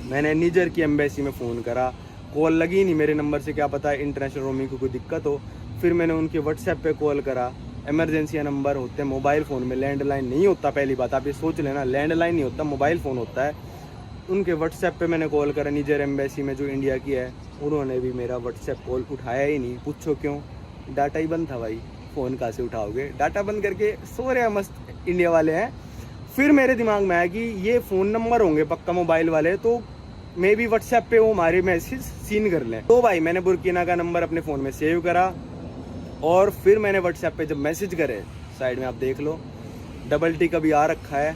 मैंने निजर की एम्बेसी में फ़ोन करा, कॉल लगी नहीं मेरे नंबर से, क्या पता है इंटरनेशनल रोमिंग को कोई दिक्कत हो। फिर मैंने उनके व्हाट्सएप पे कॉल करा, इमरजेंसी नंबर होते हैं मोबाइल फ़ोन में, लैंडलाइन नहीं होता। पहली बात आप ये सोच लेना, लैंडलाइन नहीं होता, मोबाइल फ़ोन होता है। उनके व्हाट्सएप पे मैंने कॉल करा निजर एम्बेसी में जो इंडिया की है, उन्होंने भी मेरा व्हाट्सएप कॉल उठाया ही नहीं। पूछो क्यों? डाटा ही बंद था भाई, फ़ोन कहाँ से उठाओगे? डाटा बंद करके सो रहे हैं मस्त इंडिया वाले हैं। फिर मेरे दिमाग में आया कि ये फ़ोन नंबर होंगे पक्का मोबाइल वाले, तो मे भी व्हाट्सएप पे वो हमारे मैसेज सीन कर लें। तो भाई मैंने बुर्किना का नंबर अपने फ़ोन में सेव करा और फिर मैंने व्हाट्सएप पे जब मैसेज करे, साइड में आप देख लो डबल टिक अभी आ रखा है,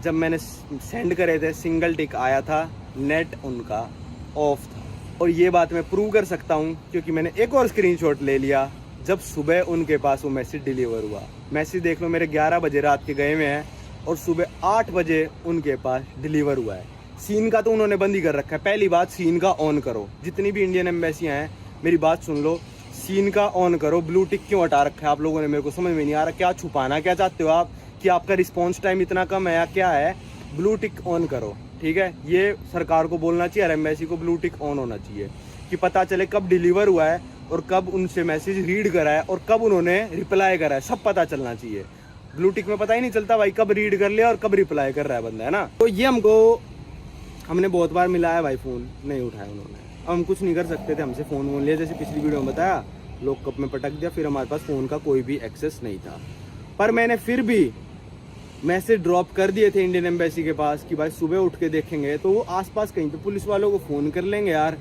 जब मैंने सेंड करे थे सिंगल टिक आया था, नेट उनका ऑफ था। और ये बात मैं प्रूव कर सकता हूँ क्योंकि मैंने एक और स्क्रीनशॉट ले लिया जब सुबह उनके पास वो मैसेज डिलीवर हुआ। मैसेज देख लो, मेरे 11 बजे रात के गए हुए हैं और सुबह 8 बजे उनके पास डिलीवर हुआ है। सीन का तो उन्होंने बंद ही कर रखा है। पहली बात, सीन का ऑन करो। जितनी भी इंडियन एम्बेसियाँ हैं मेरी बात सुन लो, सीन का ऑन करो। ब्लू टिक क्यों हटा रखा है आप लोगों ने? मेरे को समझ में नहीं आ रहा, क्या छुपाना क्या चाहते हो आप? कि आपका रिस्पॉन्स टाइम इतना कम है या क्या है? ब्लू टिक ऑन करो, ठीक है। ये सरकार को बोलना चाहिए, हर एम्बेसी को ब्लू टिक ऑन होना चाहिए कि पता चले कब डिलीवर हुआ है और कब उनसे मैसेज रीड करा है और कब उन्होंने रिप्लाई करा है, सब पता चलना चाहिए। ब्लू टिक में पता ही नहीं चलता भाई कब रीड कर लिया और कब रिप्लाई कर रहा है बंदा, है ना। तो ये हमने बहुत बार मिलाया भाई, फ़ोन नहीं उठाया उन्होंने। अब हम कुछ नहीं कर सकते थे, हमसे फ़ोन लिया, जैसे पिछली वीडियो में बताया, लॉकअप में पटक दिया। फिर हमारे पास फ़ोन का कोई भी एक्सेस नहीं था, पर मैंने फिर भी मैसेज ड्रॉप कर दिए थे इंडियन एम्बेसी के पास कि भाई सुबह उठ के देखेंगे तो वो आसपास कहीं पे पुलिस वालों को फ़ोन कर लेंगे यार,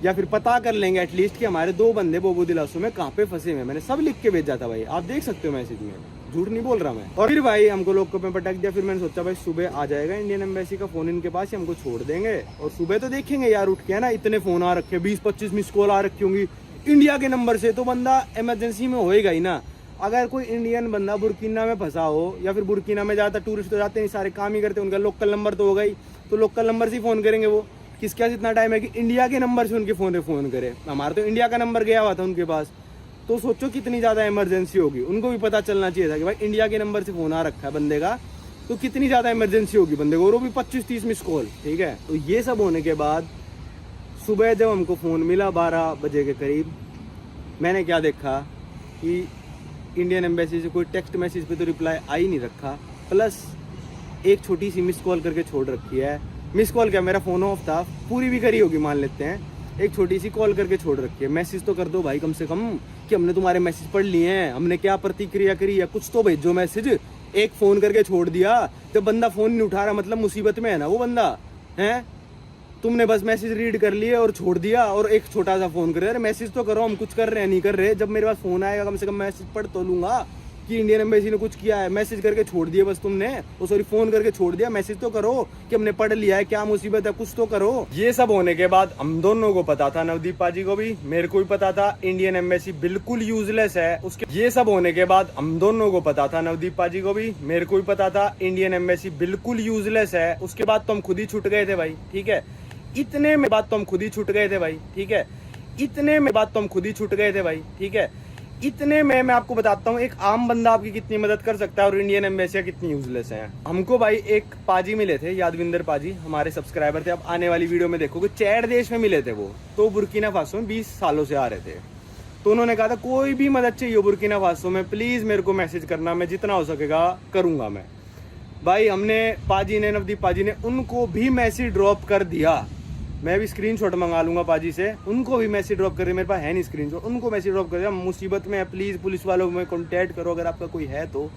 या फिर पता कर लेंगे एटलीस्ट कि हमारे 2 बंदे बोबो दिलासों में कहाँ पे फंसे हुए। मैंने सब लिख के भेजा था भाई, आप देख सकते हो मैसेज में, झूठ नहीं बोल रहा मैं। और फिर भाई हमको लॉकअप में पटक दिया। फिर मैंने सोचा भाई सुबह आ जाएगा इंडियन एम्बेसी का फ़ोन इनके पास, हमको छोड़ देंगे और सुबह तो देखेंगे यार उठ के, है ना। इतने फ़ोन आ रखे, 20-25 मिस कॉल आ रखी होंगी इंडिया के नंबर से, तो बंदा इमरजेंसी में होएगा ही ना। अगर कोई इंडियन बंदा बुर्किना में फंसा हो, या फिर बुर्किना में ज़्यादातर टूरिस्ट तो जाते हैं, सारे काम ही करते हैं, उनका लोकल नंबर तो होगा ही, तो लोकल नंबर से ही फ़ोन करेंगे वो। किसके पास इतना टाइम है कि इंडिया के नंबर से उनके फ़ोन करे? हमारा तो इंडिया का नंबर गया हुआ था उनके पास, तो सोचो कितनी ज़्यादा इमरजेंसी होगी। उनको भी पता चलना चाहिए था कि भाई इंडिया के नंबर से फ़ोन आ रखा है बंदे का, तो कितनी ज़्यादा इमरजेंसी होगी बंदे को, और वो भी 25-30 मिस कॉल, ठीक है। तो ये सब होने के बाद सुबह जब हमको फ़ोन मिला 12 बजे के करीब, मैंने क्या देखा कि इंडियन एम्बेसी से कोई टेक्स्ट मैसेज पे तो रिप्लाई आ ही नहीं रखा, प्लस एक छोटी सी मिस कॉल करके छोड़ रखी है। मिस कॉल क्या, मेरा फ़ोन ऑफ था, पूरी भी करी होगी मान लेते हैं, एक छोटी सी कॉल करके छोड़ रखी है। मैसेज तो कर दो भाई कम से कम कि हमने तुम्हारे मैसेज पढ़ लिए हैं, हमने क्या प्रतिक्रिया करी है, कुछ तो भेजो मैसेज। एक फ़ोन करके छोड़ दिया, तो बंदा फ़ोन नहीं उठा रहा, मतलब मुसीबत में है ना वो बंदा, है। तुमने बस मैसेज रीड कर लिए और छोड़ दिया, और एक छोटा सा फ़ोन कर रहे, अरे मैसेज तो करो, हम कुछ कर रहे हैं नहीं कर रहे। जब मेरे पास फ़ोन आएगा कम से कम मैसेज पढ़ तो लूँगा कि इंडियन एम्बेसी ने कुछ किया है। मैसेज करके छोड़ दिए बस तुमने, वो सॉरी फ़ोन करके छोड़ दिया, मैसेज तो करो कि हमने पढ़ लिया है, क्या मुसीबत है, कुछ तो करो। ये सब होने के बाद हम दोनों को पता था, नवदीप पाजी को भी, मेरे को भी पता था इंडियन एम्बेसी बिल्कुल यूजलेस है। उसके ये सब होने के बाद हम दोनों को पता था, नवदीप पाजी को भी, मेरे को भी पता था इंडियन एम्बेसी बिल्कुल यूजलेस है। उसके बाद तो हम खुद ही छूट गए थे भाई, ठीक है। इतने में बात तो हम खुद ही छूट गए थे भाई, ठीक है। इतने में बात तो हम खुद ही छूट गए थे भाई, ठीक है। इतने में मैं आपको बताता हूँ एक आम बंदा आपकी कितनी मदद कर सकता है और इंडियन एम्बेसी कितनी यूजलेस है। हमको भाई एक पाजी मिले थे, यादविंदर पाजी, हमारे सब्सक्राइबर थे। अब आने वाली वीडियो में देखोगे चैड देश में मिले थे वो, तो बुर्किना फासो में 20 सालों से आ रहे थे। तो उन्होंने कहा था कोई भी मदद चाहिए बुर्किना फासो में प्लीज़ मेरे को मैसेज करना, मैं जितना हो सकेगा करूँगा मैं। भाई हमने पाजी ने, नवदीप पाजी ने उनको भी मैसेज ड्रॉप कर दिया। मैं भी स्क्रीनशॉट मंगा लूंगा पाजी से, उनको भी मैसेज ड्रॉप कर दिया, मेरे पास है नहीं स्क्रीनशॉट, उनको मैसेज ड्रॉप कर दिया, मुसीबत में है प्लीज़ पुलिस वालों में कॉन्टैक्ट करो अगर आपका कोई है तो।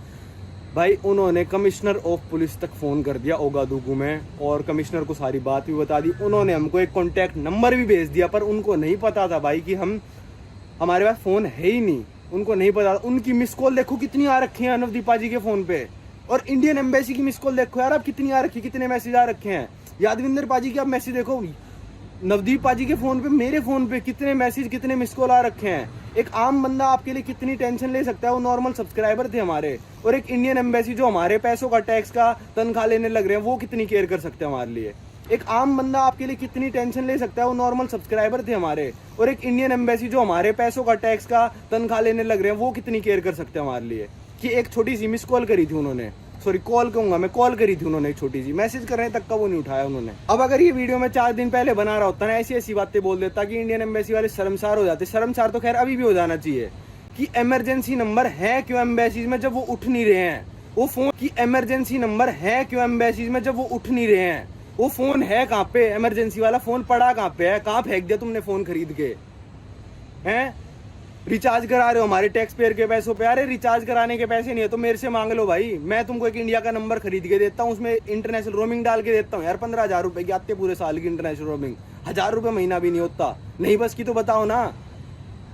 भाई उन्होंने कमिश्नर ऑफ पुलिस तक फ़ोन कर दिया ओगादुगु में, और कमिश्नर को सारी बात भी बता दी। उन्होंने हमको एक कॉन्टैक्ट नंबर भी भेज दिया, पर उनको नहीं पता था भाई कि हमारे पास फ़ोन है ही नहीं, उनको नहीं पता। उनकी मिस कॉल देखो कितनी आ रखी है नवदीप पाजी के फ़ोन पे, और इंडियन एम्बेसी की मिस कॉल देखो यार आप कितनी आ रखी, कितने मैसेज आ रखे हैं। यादविंदर पाजी के आप मैसेज देखो, नवदीप पाजी के फ़ोन पे, मेरे फ़ोन पे कितने मैसेज, कितने मिस कॉल आ रखे हैं। एक आम बंदा आपके लिए कितनी टेंशन ले सकता है, वो नॉर्मल सब्सक्राइबर थे हमारे, और एक इंडियन एम्बेसी जो हमारे पैसों का, टैक्स का तनख्वाह लेने लग रहे हैं, वो कितनी केयर कर सकते हैं हमारे लिए। एक आम बंदा आपके लिए कितनी टेंशन ले सकता है, वो नॉर्मल सब्सक्राइबर थे हमारे, और एक इंडियन एम्बेसी जो हमारे पैसों का टैक्स का तनख्वाह लेने लग रहे हैं, वो कितनी केयर कर सकते हैं हमारे लिए। कि एक छोटी सी मिस कॉल करी थी उन्होंने, सॉरी कॉल कहूंगा मैं, कॉल करी थी उन्होंने, एक छोटी सी मैसेज करने तक का वो नहीं उठाया उन्होंने। अब अगर ये वीडियो मैं 4 दिन पहले बना रहा होता ना, ऐसी ऐसी बातें बोल देता कि इंडियन एम्बेसी वाले शर्मसार हो जाते। शर्मसार तो खैर अभी भी हो जाना चाहिए कि इमरजेंसी नंबर है क्यों एम्बेसीज में जब वो उठ नहीं रहे हैं, वो फोन की इमरजेंसी नंबर है क्यों एम्बेसीज में जब वो उठ नहीं रहे हैं, वो फोन है कहाँ पे, इमरजेंसी वाला फोन पड़ा कहाँ पे है, कहाँ फेंक दिया तुमने फोन खरीद के हैं। रिचार्ज करा रहे हो हमारे टैक्स पेयर के पैसों पे, अरे रिचार्ज कराने के पैसे नहीं है तो मेरे से मांग लो भाई, मैं तुमको एक इंडिया का नंबर खरीद के देता हूँ, उसमें इंटरनेशनल रोमिंग डाल के देता हूँ यार। 15,000 रुपए की आते पूरे साल की इंटरनेशनल रोमिंग, 1,000 रुपये महीना भी नहीं होता। नहीं बस की तो बताओ ना,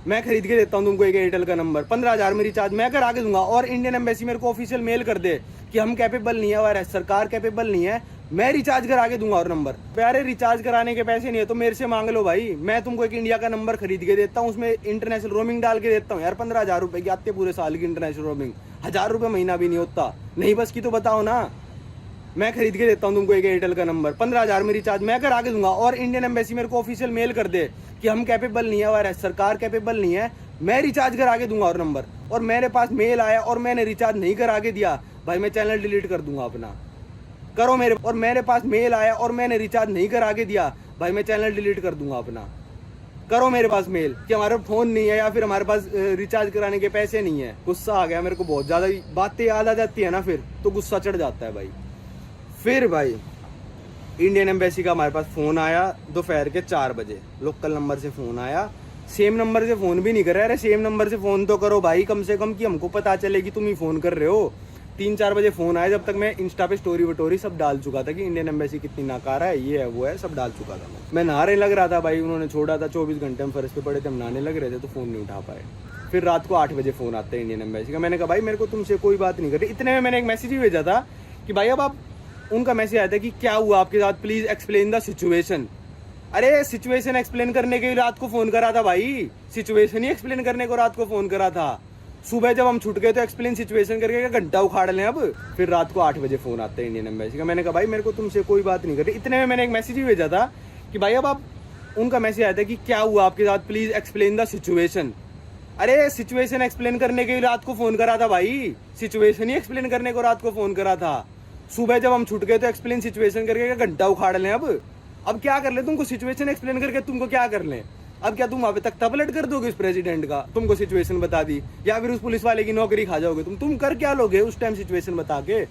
मैं खरीद के देता हूँ तुमको एक एयरटेल का नंबर, 15,000 में रिचार्ज मैं करा के दूंगा। और इंडियन एम्बेसी मेरे को ऑफिशियल मेल कर दे कि हम कैपेबल नहीं है और सरकार कैपेबल नहीं है, मैं रिचार्ज करा के दूंगा और नंबर। अरे रिचार्ज कराने के पैसे नहीं है तो मेरे से मांग लो भाई, मैं तुमको एक इंडिया का नंबर खरीद के देता हूँ, उसमें इंटरनेशनल रोमिंग डाल के देता हूँ यार। 15,000 रुपए की आते पूरे साल की इंटरनेशनल रोमिंग, 1,000 रुपये महीना भी नहीं होता। नहीं बस की तो बताओ ना, मैं खरीद के देता हूँ तुमको एक एयरटेल का नंबर, 15,000 में रिचार्ज मैं करा के दूंगा। और इंडियन एम्बेसी मेरे को ऑफिशियल मेल कर दे कि हम कैपेबल नहीं है और सरकार कैपेबल नहीं है, मैं रिचार्ज करा के दूंगा और नंबर। और मेरे पास मेल आया और मैंने रिचार्ज नहीं करा के दिया भाई, मैं चैनल डिलीट कर दूंगा अपना। करो मेरे, और मेरे पास मेल आया और मैंने रिचार्ज नहीं करा के दिया भाई, मैं चैनल डिलीट कर दूंगा अपना। करो मेरे पास मेल कि हमारे फोन नहीं है या फिर हमारे पास रिचार्ज कराने के पैसे नहीं है। गुस्सा आ गया मेरे को बहुत ज्यादा, बातें याद आ जाती है ना फिर तो गुस्सा चढ़ जाता है भाई। फिर भाई इंडियन एम्बेसी का हमारे पास फोन आया दोपहर के 4 बजे, लोकल नंबर से फोन आया। सेम नंबर से फोन भी नहीं कर रहे, अरे सेम नंबर से फोन तो करो भाई कम से कम, कि हमको पता चले कि तुम ही फोन कर रहे हो। 3-4 बजे फोन आया, जब तक मैं इंस्टा पे स्टोरी वटोरी सब डाल चुका था कि इंडियन एम्बेसी कितनी नाकारा है, ये है वो है, सब डाल चुका था मैं नहाने लग रहा था भाई, उन्होंने छोड़ा था 24 घंटे हम फर्श पे पड़े थे, हम नहाने लग रहे थे तो फोन नहीं उठा पाए। फिर रात को 8 बजे फोन आता है इंडियन एम्बेसी का। मैंने कहा भाई मेरे को तुमसे कोई बात नहीं करनी। इतने में मैंने एक मैसेज भी भेजा था कि भाई अब आप, उनका मैसेज आया था कि क्या हुआ आपके साथ, प्लीज एक्सप्लेन द सिचुएशन। अरे सिचुएशन एक्सप्लेन करने के लिए रात को फोन करा था भाई, सिचुएशन ही एक्सप्लेन करने को रात को फोन करा था। सुबह जब हम छूट गए तो एक्सप्लेन सिचुएशन करके घंटा उखाड़ लें अब। फिर रात को 8 बजे फोन आता है इंडियन एम्बेसी का। मैंने कहा भाई मेरे को तुमसे कोई बात नहीं करनी। इतने में मैंने एक मैसेज भी भेजा था कि भाई अब आप, उनका मैसेज आया था कि क्या हुआ आपके साथ, प्लीज एक्सप्लेन द सिचुएशन। अरे सिचुएशन एक्सप्लेन करने के लिए रात को फोन करा था भाई, सिचुएशन ही एक्सप्लेन करने को रात को फोन करा था। सुबह जब हम छूट गए तो एक्सप्लेन सिचुएशन करके घंटा उखाड़ लें अब क्या कर ले तुमको, सिचुएशन एक्सप्लेन करके तुमको क्या कर लें। अब क्या तुम वहां पे तख्ता पलट कर दोगे उस प्रेसिडेंट का, तुमको सिचुएशन बता दी, या फिर उस पुलिस वाले की नौकरी खा जाओगे तुम कर क्या लोगे उस टाइम सिचुएशन बता के।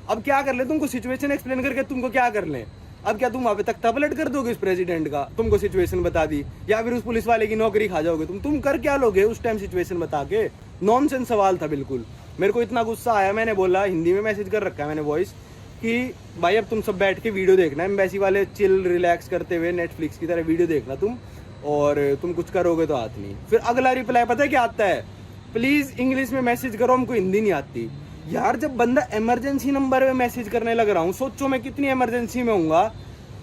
अब क्या कर ले तुमको, सिचुएशन एक्सप्लेन करके तुमको क्या कर लें। अब क्या तुम वहां पे तख्ता पलट कर दोगे उस प्रेसिडेंट का, तुमको सिचुएशन बता दी, या फिर उस पुलिस वाले की नौकरी खा जाओगे तुम कर क्या लोगे उस टाइम सिचुएशन बता के। नॉनसेंस सवाल था बिल्कुल। मेरे को इतना गुस्सा आया, मैंने बोला, हिंदी में मैसेज कर रखा है मैंने वॉइस, कि भाई अब तुम सब बैठ के वीडियो देखना, एम्बेसी वाले चिल रिलैक्स करते हुए नेटफ्लिक्स की तरह वीडियो देखना तुम, और तुम कुछ करोगे तो हाथ नहीं। फिर अगला रिप्लाई पता है क्या आता है, प्लीज इंग्लिश में मैसेज करो, हमको हिंदी नहीं आती। यार जब बंदा इमरजेंसी नंबर में मैसेज करने लग रहा हूँ, सोचो मैं कितनी इमरजेंसी में हूँगा।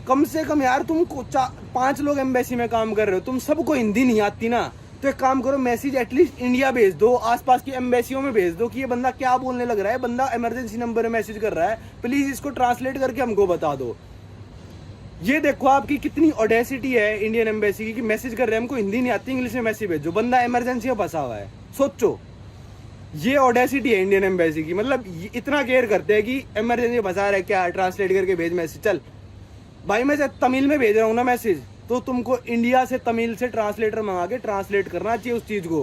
कम से कम यार तुम 5 लोग एम्बेसी में काम कर रहे हो, तुम सबको हिंदी नहीं आती ना, तो एक काम करो मैसेज एटलीस्ट इंडिया भेज दो, आसपास की एम्बेसियों में भेज दो कि ये बंदा क्या बोलने लग रहा है, बंदा इमरजेंसी नंबर में मैसेज कर रहा है, प्लीज इसको ट्रांसलेट करके हमको बता दो। ये देखो आपकी कितनी ऑडेसिटी है इंडियन एम्बेसी की, कि मैसेज कर रहे हैं हमको हिंदी नहीं आती, इंग्लिश में मैसेज भेजो, बंदा इमरजेंसी में फंसा हुआ है। सोचो ये ऑडेसिटी है इंडियन एम्बेसी की, मतलब इतना केयर करते हैं कि इमरजेंसी फंसा रहा है क्या, ट्रांसलेट करके भेज मैसेज। चल भाई मैं तमिल में भेज रहा हूँ ना मैसेज, तो तुमको इंडिया से तमिल से ट्रांसलेटर मंगा के ट्रांसलेट करना चाहिए उस चीज को,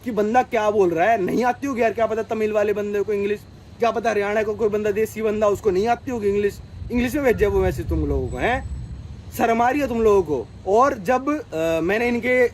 कि बंदा क्या बोल रहा है। नहीं आती होगी यार, क्या पता तमिल वाले बंदे को इंग्लिश, क्या पता हरियाणा को कोई बंदा देसी बंदा उसको नहीं आती होगी इंग्लिश में भेजा वो मैसेज तुम लोगों को, है शर्म आ रही है तुम लोगों को। और जब मैंने इनके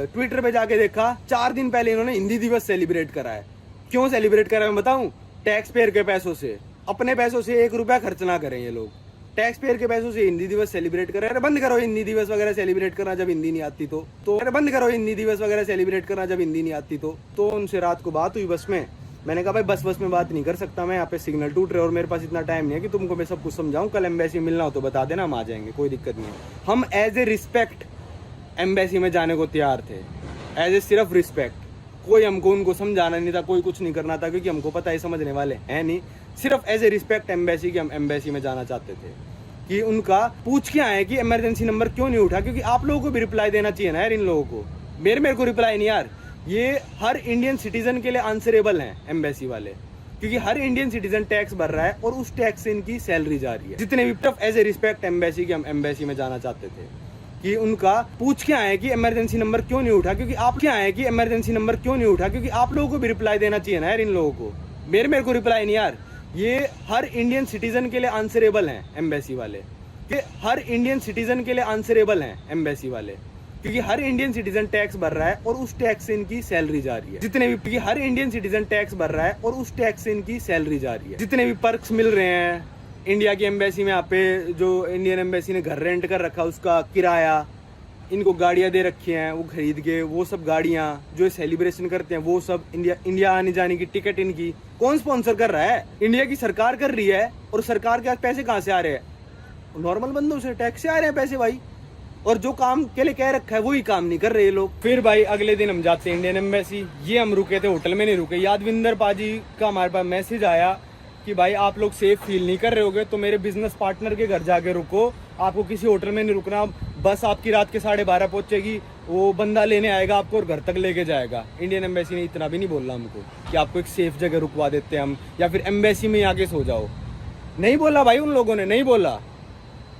ट्विटर पे जाके देखा, 4 दिन पहले इन्होंने हिंदी दिवस सेलिब्रेट करा है। क्यों सेलिब्रेट करा है मैं बताऊं, टैक्स पेयर के पैसों से, अपने पैसों से 1 रुपया खर्च ना करें ये लोग, टैक्स पेयर के पैसों से हिंदी दिवस सेलिब्रेट करें। अरे बंद करो हिंदी दिवस वगैरह सेलिब्रेट करना जब हिंदी नहीं आती तो अरे बंद करो हिंदी दिवस वगैरह सेलिब्रेट करना जब हिंदी नहीं आती तो उनसे रात को बात हुई बस में। मैंने कहा भाई बस में बात नहीं कर सकता मैं, यहाँ पे सिग्नल टूट रहे और मेरे पास इतना टाइम नहीं है कि तुमको मैं सब कुछ समझाऊं। कल एम्बेसी मिलना हो तो बता देना, हम आ जाएंगे, कोई दिक्कत नहीं है। हम एज ए रिस्पेक्ट एम्बेसी में जाने को तैयार थे, एज ए सिर्फ रिस्पेक्ट, कोई हमको उनको समझाना नहीं था, कोई कुछ नहीं करना था, क्योंकि हमको पता है समझने वाले हैं नहीं, सिर्फ एज ए रिस्पेक्ट एम्बेसी की हम एम्बेसी में जाना चाहते थे। कि उनका पूछ के आए कि इमरजेंसी नंबर क्यों नहीं उठा, क्योंकि आप लोगों को भी रिप्लाई देना चाहिए ना यार इन लोगों को। मेरे को रिप्लाई नहीं यार, ये हर इंडियन सिटीजन के लिए आंसरेबल हैं एम्बेसी वाले, क्योंकि हर इंडियन सिटीजन टैक्स भर रहा है और उस टैक्स से इनकी सैलरी जा रही है। जितने भी tough as a respect embassy की हम एम्बेसी में जाना चाहते थे कि उनका पूछ के आए कि इमरजेंसी नंबर क्यों नहीं उठा, क्योंकि आप क्या आए कि इमरजेंसी नंबर क्यों नहीं उठा, क्योंकि आप लोगों को भी रिप्लाई देना चाहिए ना यार इन लोगों को। मेरे को रिप्लाई नहीं यार, ये हर इंडियन सिटीजन के लिए आंसरेबल हैं एम्बेसी वाले, कि हर इंडियन सिटीजन के लिए आंसरेबल हैं एम्बेसी वाले, क्योंकि हर इंडियन सिटीजन टैक्स भर रहा है और उस टैक्स से इनकी सैलरी जा रही है। जितने भी, क्योंकि हर इंडियन सिटीजन टैक्स भर रहा है और उस टैक्स से इनकी सैलरी जा रही है। जितने भी पर्क्स मिल रहे हैं इंडिया की एम्बेसी में, यहाँ पे जो इंडियन एम्बेसी ने घर रेंट कर रखा उसका किराया, इनको गाड़ियाँ दे रखी हैं वो खरीद के, वो सब गाड़ियाँ जो सेलिब्रेशन करते हैं वो सब, इंडिया आने जाने की टिकट इनकी कौन स्पॉन्सर कर रहा है? इंडिया की सरकार कर रही है। और सरकार के पैसे कहाँ से आ रहे हैं? नॉर्मल बंदों से, टैक्स से आ रहे हैं पैसे भाई। और जो काम के लिए कह रखा है वही काम नहीं कर रहे ये लोग। फिर भाई अगले दिन हम जाते हैं इंडियन एम्बेसी। ये हम रुके थे, होटल में नहीं रुके। यादविंदर पाजी का हमारे पास मैसेज आया कि भाई आप लोग सेफ फील नहीं कर रहे होगे तो मेरे बिजनेस पार्टनर के घर जाके रुको, आपको किसी होटल में नहीं रुकना, बस आपकी रात के 12:30 पहुंचेगी, वो बंदा लेने आएगा आपको और घर तक लेके जाएगा। इंडियन एम्बेसी ने इतना भी नहीं बोला हमको कि आपको एक सेफ जगह रुकवा देते हैं हम, या फिर एम्बेसी में आके सो जाओ। नहीं बोला भाई उन लोगों ने, नहीं बोला।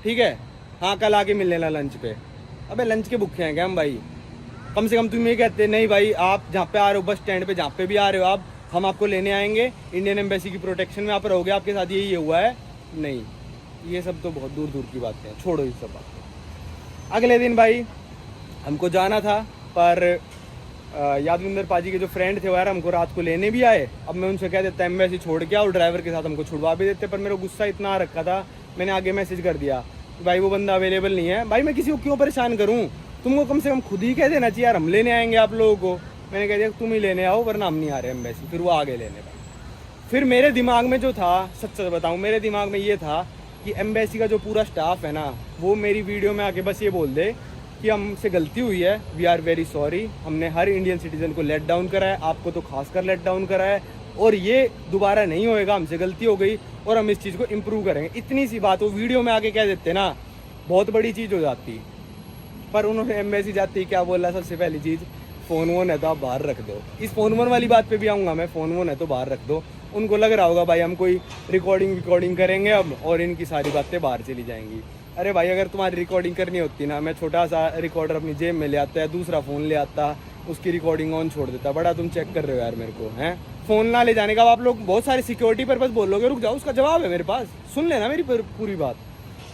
ठीक है, हाँ कल आके मिल लेना लंच पे। अबे लंच के भूखे हैं क्या हम भाई? कम से कम तुम ये कहते नहीं भाई आप जहाँ पे आ रहे हो, बस स्टैंड पे जहाँ पे भी आ रहे हो आप, हम आपको लेने आएंगे, इंडियन एम्बेसी की प्रोटेक्शन में आप रहोगे, आपके साथ ये हुआ है। नहीं, ये सब तो बहुत दूर दूर की बातें हैं, छोड़ो ये सब बातें। अगले दिन भाई हमको जाना था, पर यादविंदर पाजी के जो फ्रेंड थे वो यार हमको रात को लेने भी आए। अब मैं उनसे कह देता एम्बेसी छोड़ के आओ, ड्राइवर के साथ हमको छुड़वा भी देते, पर मेरा गुस्सा इतना आ रखा था, मैंने आगे मैसेज कर दिया भाई वो बंदा अवेलेबल नहीं है। भाई मैं किसी को क्यों परेशान करूँ, तुमको कम से कम खुद ही कह देना चाहिए यार हम लेने आएंगे आप लोगों को। मैंने कह दिया तुम ही लेने आओ वरना हम नहीं आ रहे एम्बेसी। फिर वो आगे लेने भाई। फिर मेरे दिमाग में जो था, सच बताऊँ, मेरे दिमाग में ये था कि एम्बेसी का जो पूरा स्टाफ है ना, वो मेरी वीडियो में आके बस ये बोल दे कि हमसे गलती हुई है, वी आर वेरी सॉरी, हमने हर इंडियन सिटीजन को लेट डाउन करा है, आपको तो खासकर लेट डाउन करा है, और ये दोबारा नहीं होएगा, हमसे गलती हो गई और हम इस चीज़ को इम्प्रूव करेंगे। इतनी सी बात वो वीडियो में आके कह देते ना, बहुत बड़ी चीज़ हो जाती। पर उन्होंने एम्बेसी जाती क्या बोला, सबसे पहली चीज़ फ़ोन वोन है तो आप बाहर रख दो। इस फ़ोन वोन वाली बात पे भी आऊँगा मैं, फ़ोन वोन है तो बाहर रख दो। उनको लग रहा होगा भाई हम कोई रिकॉर्डिंग करेंगे अब और इनकी सारी बातें बाहर चली जाएंगी। अरे भाई अगर तुम्हारी रिकॉर्डिंग करनी होती ना, मैं छोटा सा रिकॉर्डर अपनी जेब में ले आता है, दूसरा फ़ोन ले आता, उसकी रिकॉर्डिंग ऑन छोड़ देता। बड़ा तुम चेक कर रहे हो यार मेरे को, हैं? फ़ोन ना ले जाने का आप लोग बहुत सारे सिक्योरिटी पर्पस बोलोगे, रुक जाओ उसका जवाब है मेरे पास, सुन लेना मेरी पूरी बात।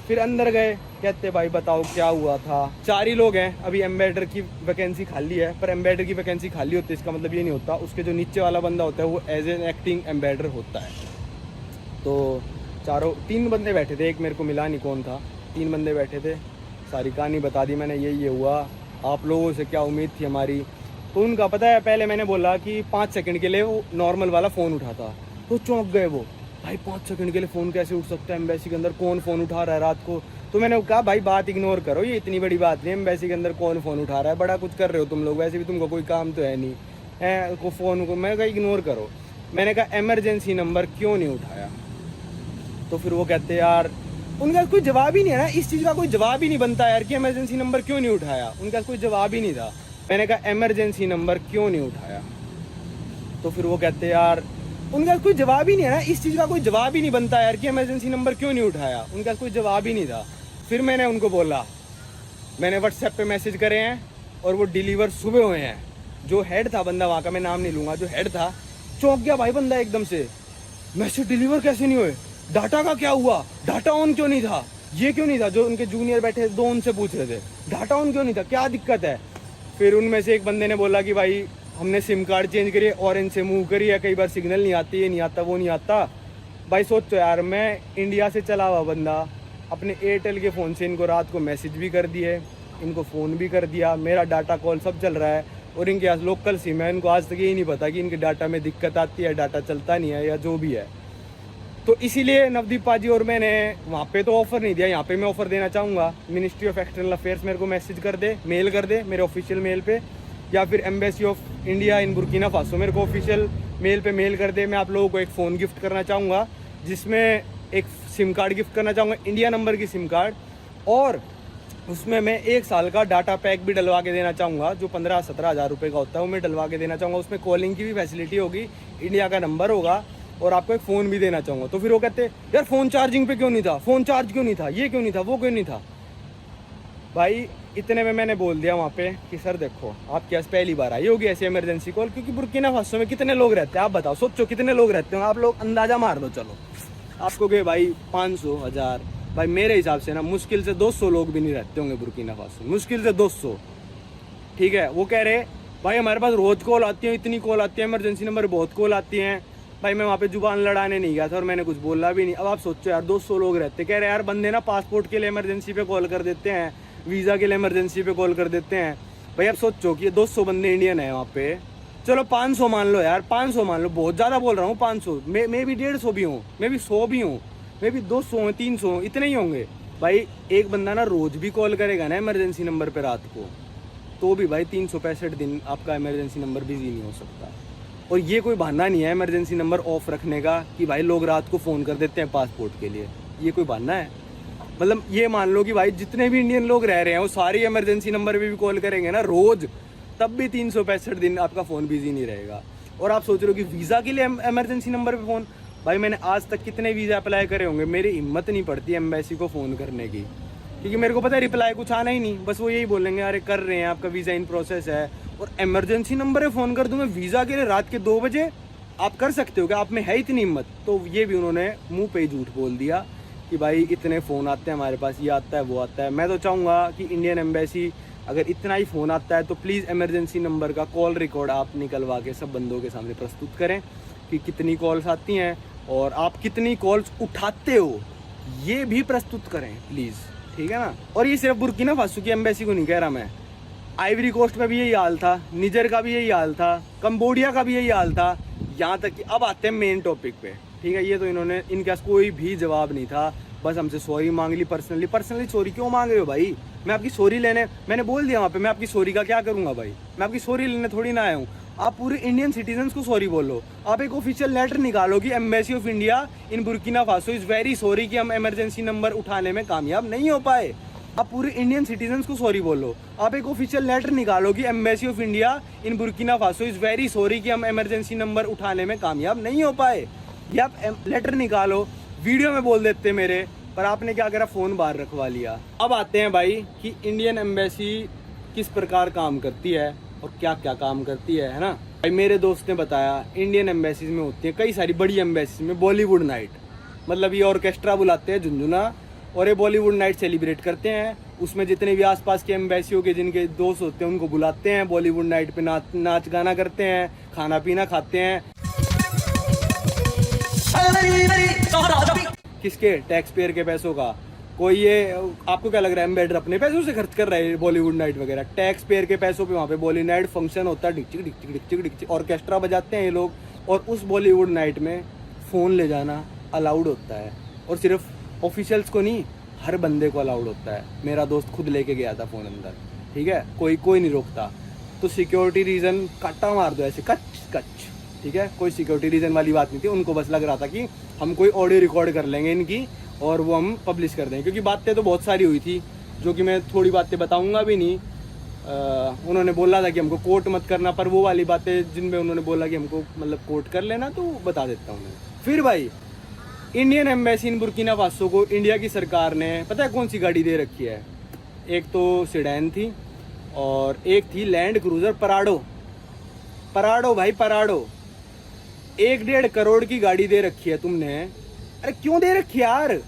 फिर अंदर गए, कहते भाई बताओ क्या हुआ था। 4 ही लोग हैं, अभी एम्बेडर की वैकेंसी खाली है, पर एम्बेडर की वैकेंसी खाली होती है इसका मतलब ये नहीं होता उसके जो नीचे वाला बंदा होता है वो एज एन एक्टिंग एम्बेडर होता है। तो 3 बंदे बैठे थे, एक मेरे को मिला नहीं कौन था, 3 बंदे बैठे थे, सारी कहानी बता दी मैंने, ये हुआ, आप लोगों से क्या उम्मीद थी हमारी। तो उनका पता है, पहले मैंने बोला कि 5 सेकंड के लिए वो नॉर्मल वाला फ़ोन उठाता, तो चौंक गए वो, भाई 5 सेकंड के लिए फ़ोन कैसे उठ सकता है एम्बेसी के अंदर, कौन फ़ोन उठा रहा है रात को। तो मैंने कहा भाई बात इग्नोर करो, ये इतनी बड़ी बात नहीं, एम्बेसी के अंदर कौन फ़ोन उठा रहा है, बड़ा कुछ कर रहे हो तुम लोग, वैसे भी तुमको कोई काम तो है नहीं है को फ़ोन को। मैंने कहा इग्नोर करो। मैंने कहा एमरजेंसी नंबर क्यों नहीं उठाया। तो फिर वो कहते यार, उनका कोई जवाब ही नहीं है ना, इस चीज़ का कोई जवाब ही नहीं बनता यार कि एमरजेंसी नंबर क्यों नहीं उठाया, उनका कोई जवाब ही नहीं था। मैंने कहा एमरजेंसी नंबर क्यों नहीं उठाया। तो फिर वो कहते यार, उनका कोई जवाब ही नहीं है ना, इस चीज़ का कोई जवाब ही नहीं बनता यार कि इमरजेंसी नंबर क्यों नहीं उठाया, उनका कोई जवाब ही नहीं था। फिर मैंने उनको बोला, मैंने व्हाट्सएप पे मैसेज करे हैं और वो डिलीवर सुबह हुए हैं। जो हेड था बंदा वहाँ का, मैं नाम नहीं लूँगा, जो हेड था, चौंक गया भाई बंदा एकदम से, मैसेज डिलीवर कैसे नहीं हुए, डाटा का क्या हुआ, डाटा ऑन क्यों नहीं था, ये क्यों नहीं था। जो उनके जूनियर बैठे 2 उनसे पूछ रहे थे डाटा ऑन क्यों नहीं था, क्या दिक्कत है। फिर उनमें से एक बंदे ने बोला कि भाई हमने सिम कार्ड चेंज करी, ऑरेंज से मूव करी है, कई बार सिग्नल नहीं आती, ये नहीं आता, वो नहीं आता। भाई सोचो यार, मैं इंडिया से चला हुआ बंदा, अपने एयरटेल के फ़ोन से इनको रात को मैसेज भी कर दिए, इनको फ़ोन भी कर दिया, मेरा डाटा कॉल सब चल रहा है, और इनके पास लोकल सिम है, इनको आज तक यही नहीं पता कि इनके डाटा में दिक्कत आती है, डाटा चलता नहीं है या जो भी है। तो इसीलिए नवदीप पाजी और मैंने वहाँ पे तो ऑफ़र नहीं दिया, यहाँ पे मैं ऑफ़र देना चाहूँगा। मिनिस्ट्री ऑफ एक्सटर्नल अफेयर्स मेरे को मैसेज कर दे, मेल कर दे मेरे ऑफिशियल मेल पे, या फिर embassy of India in Burkina Faso मेरे को ऑफिशियल मेल पे मेल कर दे। मैं आप लोगों को एक फ़ोन गिफ्ट करना चाहूँगा, जिसमें एक सिम कार्ड गिफ्ट करना चाहूँगा, इंडिया नंबर की सिम कार्ड, और उसमें मैं 1 साल का डाटा पैक भी डलवा के देना चाहूँगा, जो 15-17 हज़ार रुपये का होता है, वो मैं डलवा के देना चाहूँगा। उसमें कॉलिंग की भी फैसिलिटी होगी, इंडिया का नंबर होगा, और आपको एक फ़ोन भी देना चाहूँगा। तो फिर वो कहते यार फ़ोन चार्जिंग पे क्यों नहीं था, फ़ोन चार्ज क्यों नहीं था, ये क्यों नहीं था, वो क्यों नहीं था। भाई इतने में मैंने बोल दिया वहाँ पे कि सर देखो आपके पास पहली बार आई होगी ऐसी इमरजेंसी कॉल, क्योंकि बुर्किना फासो में कितने लोग रहते हैं आप बताओ, सोचो कितने लोग रहते हो, आप लोग अंदाज़ा मार लो। चलो आपको गए भाई 500 1000, भाई मेरे हिसाब से ना मुश्किल से 200 लोग भी नहीं रहते होंगे बुर्किना फासो, मुश्किल से 200। ठीक है, वो कह रहे भाई हमारे पास रोज़ कॉल आती है, इतनी कॉल आती है, इमरजेंसी नंबर बहुत कॉल आती हैं। भाई मैं वहाँ पे जुबान लड़ाने नहीं गया था और मैंने कुछ बोला भी नहीं। अब आप सोचो यार 200 लोग रहते, कह रहे यार बंदे ना पासपोर्ट के लिए इमरजेंसी पे कॉल कर देते हैं, वीज़ा के लिए इमरजेंसी पे कॉल कर देते हैं। भाई आप सोचो कि ये 200 बंदे इंडियन है वहाँ पे, चलो 500 मान लो यार, 500 मान लो, बहुत ज़्यादा बोल रहा हूँ 500, मैं भी 150 भी हूँ, मैं भी 100 भी हूँ, मैं भी 200 300 इतने ही होंगे। भाई एक बंदा ना रोज़ भी कॉल करेगा ना इमरजेंसी नंबर पे रात को, तो भी भाई 365 दिन आपका इमरजेंसी नंबर बिजी नहीं हो सकता। और ये कोई बहाना नहीं है इमरजेंसी नंबर ऑफ रखने का कि भाई लोग रात को फ़ोन कर देते हैं पासपोर्ट के लिए, ये कोई बहाना है। मतलब ये मान लो कि भाई जितने भी इंडियन लोग रह रहे हैं वो सारे इमरजेंसी नंबर पे भी कॉल करेंगे ना रोज़, तब भी 365 दिन आपका फ़ोन बिजी नहीं रहेगा। और आप सोच रहे हो कि वीज़ा के लिए इमरजेंसी नंबर पे फ़ोन, भाई मैंने आज तक कितने वीज़ा अप्लाई करे होंगे, मेरी हिम्मत नहीं पड़ती एम्बेसी को फ़ोन करने की, क्योंकि मेरे को पता है रिप्लाई कुछ आना ही नहीं, बस वो यही बोलेंगे अरे कर रहे हैं आपका वीज़ा इन प्रोसेस है। और इमरजेंसी नंबर पे फ़ोन कर दूँ मैं वीज़ा के लिए रात के 2 बजे, आप कर सकते हो क्या, आप में है इतनी हिम्मत। तो ये भी उन्होंने मुंह पे ही झूठ बोल दिया कि भाई इतने फ़ोन आते हैं हमारे पास, ये आता है वो आता है। मैं तो चाहूँगा कि इंडियन एम्बेसी अगर इतना ही फ़ोन आता है तो प्लीज़ इमरजेंसी नंबर का कॉल रिकॉर्ड आप निकलवा के सब बंदों के सामने प्रस्तुत करें कि कितनी कॉल्स आती हैं और आप कितनी कॉल्स उठाते हो, ये भी प्रस्तुत करें प्लीज़, ठीक है ना। और ये सिर्फ बुर्किना फासो की एम्बेसी को नहीं कह रहा मैं, आइवरी कोस्ट में भी यही हाल था, निजर का भी यही हाल था, कंबोडिया का भी यही हाल था, यहाँ तक कि अब आते हैं मेन टॉपिक पे। ठीक है, ये तो इन्होंने, इनके पास कोई भी जवाब नहीं था, बस हमसे सॉरी मांग ली पर्सनली सॉरी क्यों मांग रहे हो भाई, मैं आपकी सॉरी लेने, मैंने बोल दिया वहाँ पे मैं आपकी सॉरी का क्या करूँगा भाई, मैं आपकी सॉरी लेने थोड़ी ना आया हूँ। आप पूरे इंडियन सिटीजन्स को सॉरी बोलो, आप एक ऑफिशियल लेटर निकालो कि embassy of India in Burkina Faso is very sorry कि हम इमरजेंसी नंबर उठाने में कामयाब नहीं हो पाए। आप पूरे इंडियन सिटीजन्स को सॉरी बोलो, आप एक ऑफिशियल लेटर निकालो कि embassy of India in Burkina Faso is very sorry कि हम इमरजेंसी नंबर उठाने में कामयाब नहीं हो पाए। या आप लेटर निकालो, वीडियो में बोल देते मेरे, पर आपने क्या करा, फ़ोन बाहर रखवा लिया। अब आते हैं भाई कि इंडियन एम्बेसी किस प्रकार काम करती है और क्या क्या काम करती है ना। भाई मेरे दोस्त ने बताया इंडियन एम्बेसीज में होती है कई सारी बड़ी एम्बेसीज में बॉलीवुड नाइट, मतलब ये ऑर्केस्ट्रा बुलाते हैं झुंझुना और ये बॉलीवुड नाइट सेलिब्रेट करते हैं। उसमें जितने भी आसपास के एम्बेसियों के जिनके दोस्त होते हैं उनको बुलाते हैं, बॉलीवुड नाइट पे नाच गाना करते हैं, खाना पीना खाते हैं। किसके, टैक्स पेयर के पैसों का। कोई ये आपको क्या लग रहा है एम्बेडर अपने पैसों से खर्च कर रहा है बॉलीवुड नाइट वगैरह, टैक्स पेयर के पैसों पे वहाँ पे बॉलीवुड नाइट फंक्शन होता है, डिक्चिक डिक्चिक डिक्चिक डिक्चिक ऑर्केस्ट्रा बजाते हैं ये लोग। और उस बॉलीवुड नाइट में फ़ोन ले जाना अलाउड होता है, और सिर्फ ऑफिशियल्स को नहीं, हर बंदे को अलाउड होता है। मेरा दोस्त खुद लेके गया था फ़ोन अंदर, ठीक है, कोई नहीं रोकता। तो सिक्योरिटी रीज़न काटा मार दो ऐसे कच, ठीक है, कोई सिक्योरिटी रीज़न वाली बात नहीं थी। उनको बस लग रहा था कि हम कोई ऑडियो रिकॉर्ड कर लेंगे इनकी और वो हम पब्लिश कर देंगे, क्योंकि बातें तो बहुत सारी हुई थी जो कि मैं थोड़ी बातें बताऊंगा भी नहीं। उन्होंने बोला था कि हमको कोट मत करना, पर वो वाली बातें जिनमें उन्होंने बोला कि हमको मतलब कोट कर लेना, तो बता देता हूँ मैं। फिर भाई Indian embassy in Burkina Faso को इंडिया की सरकार ने पता है कौन सी गाड़ी दे रखी है, एक तो सेडान थी और एक थी लैंड क्रूजर पराडो भाई पराडो। 1.5 करोड़ की गाड़ी दे रखी है तुमने, अरे क्यों दे रखी है यार।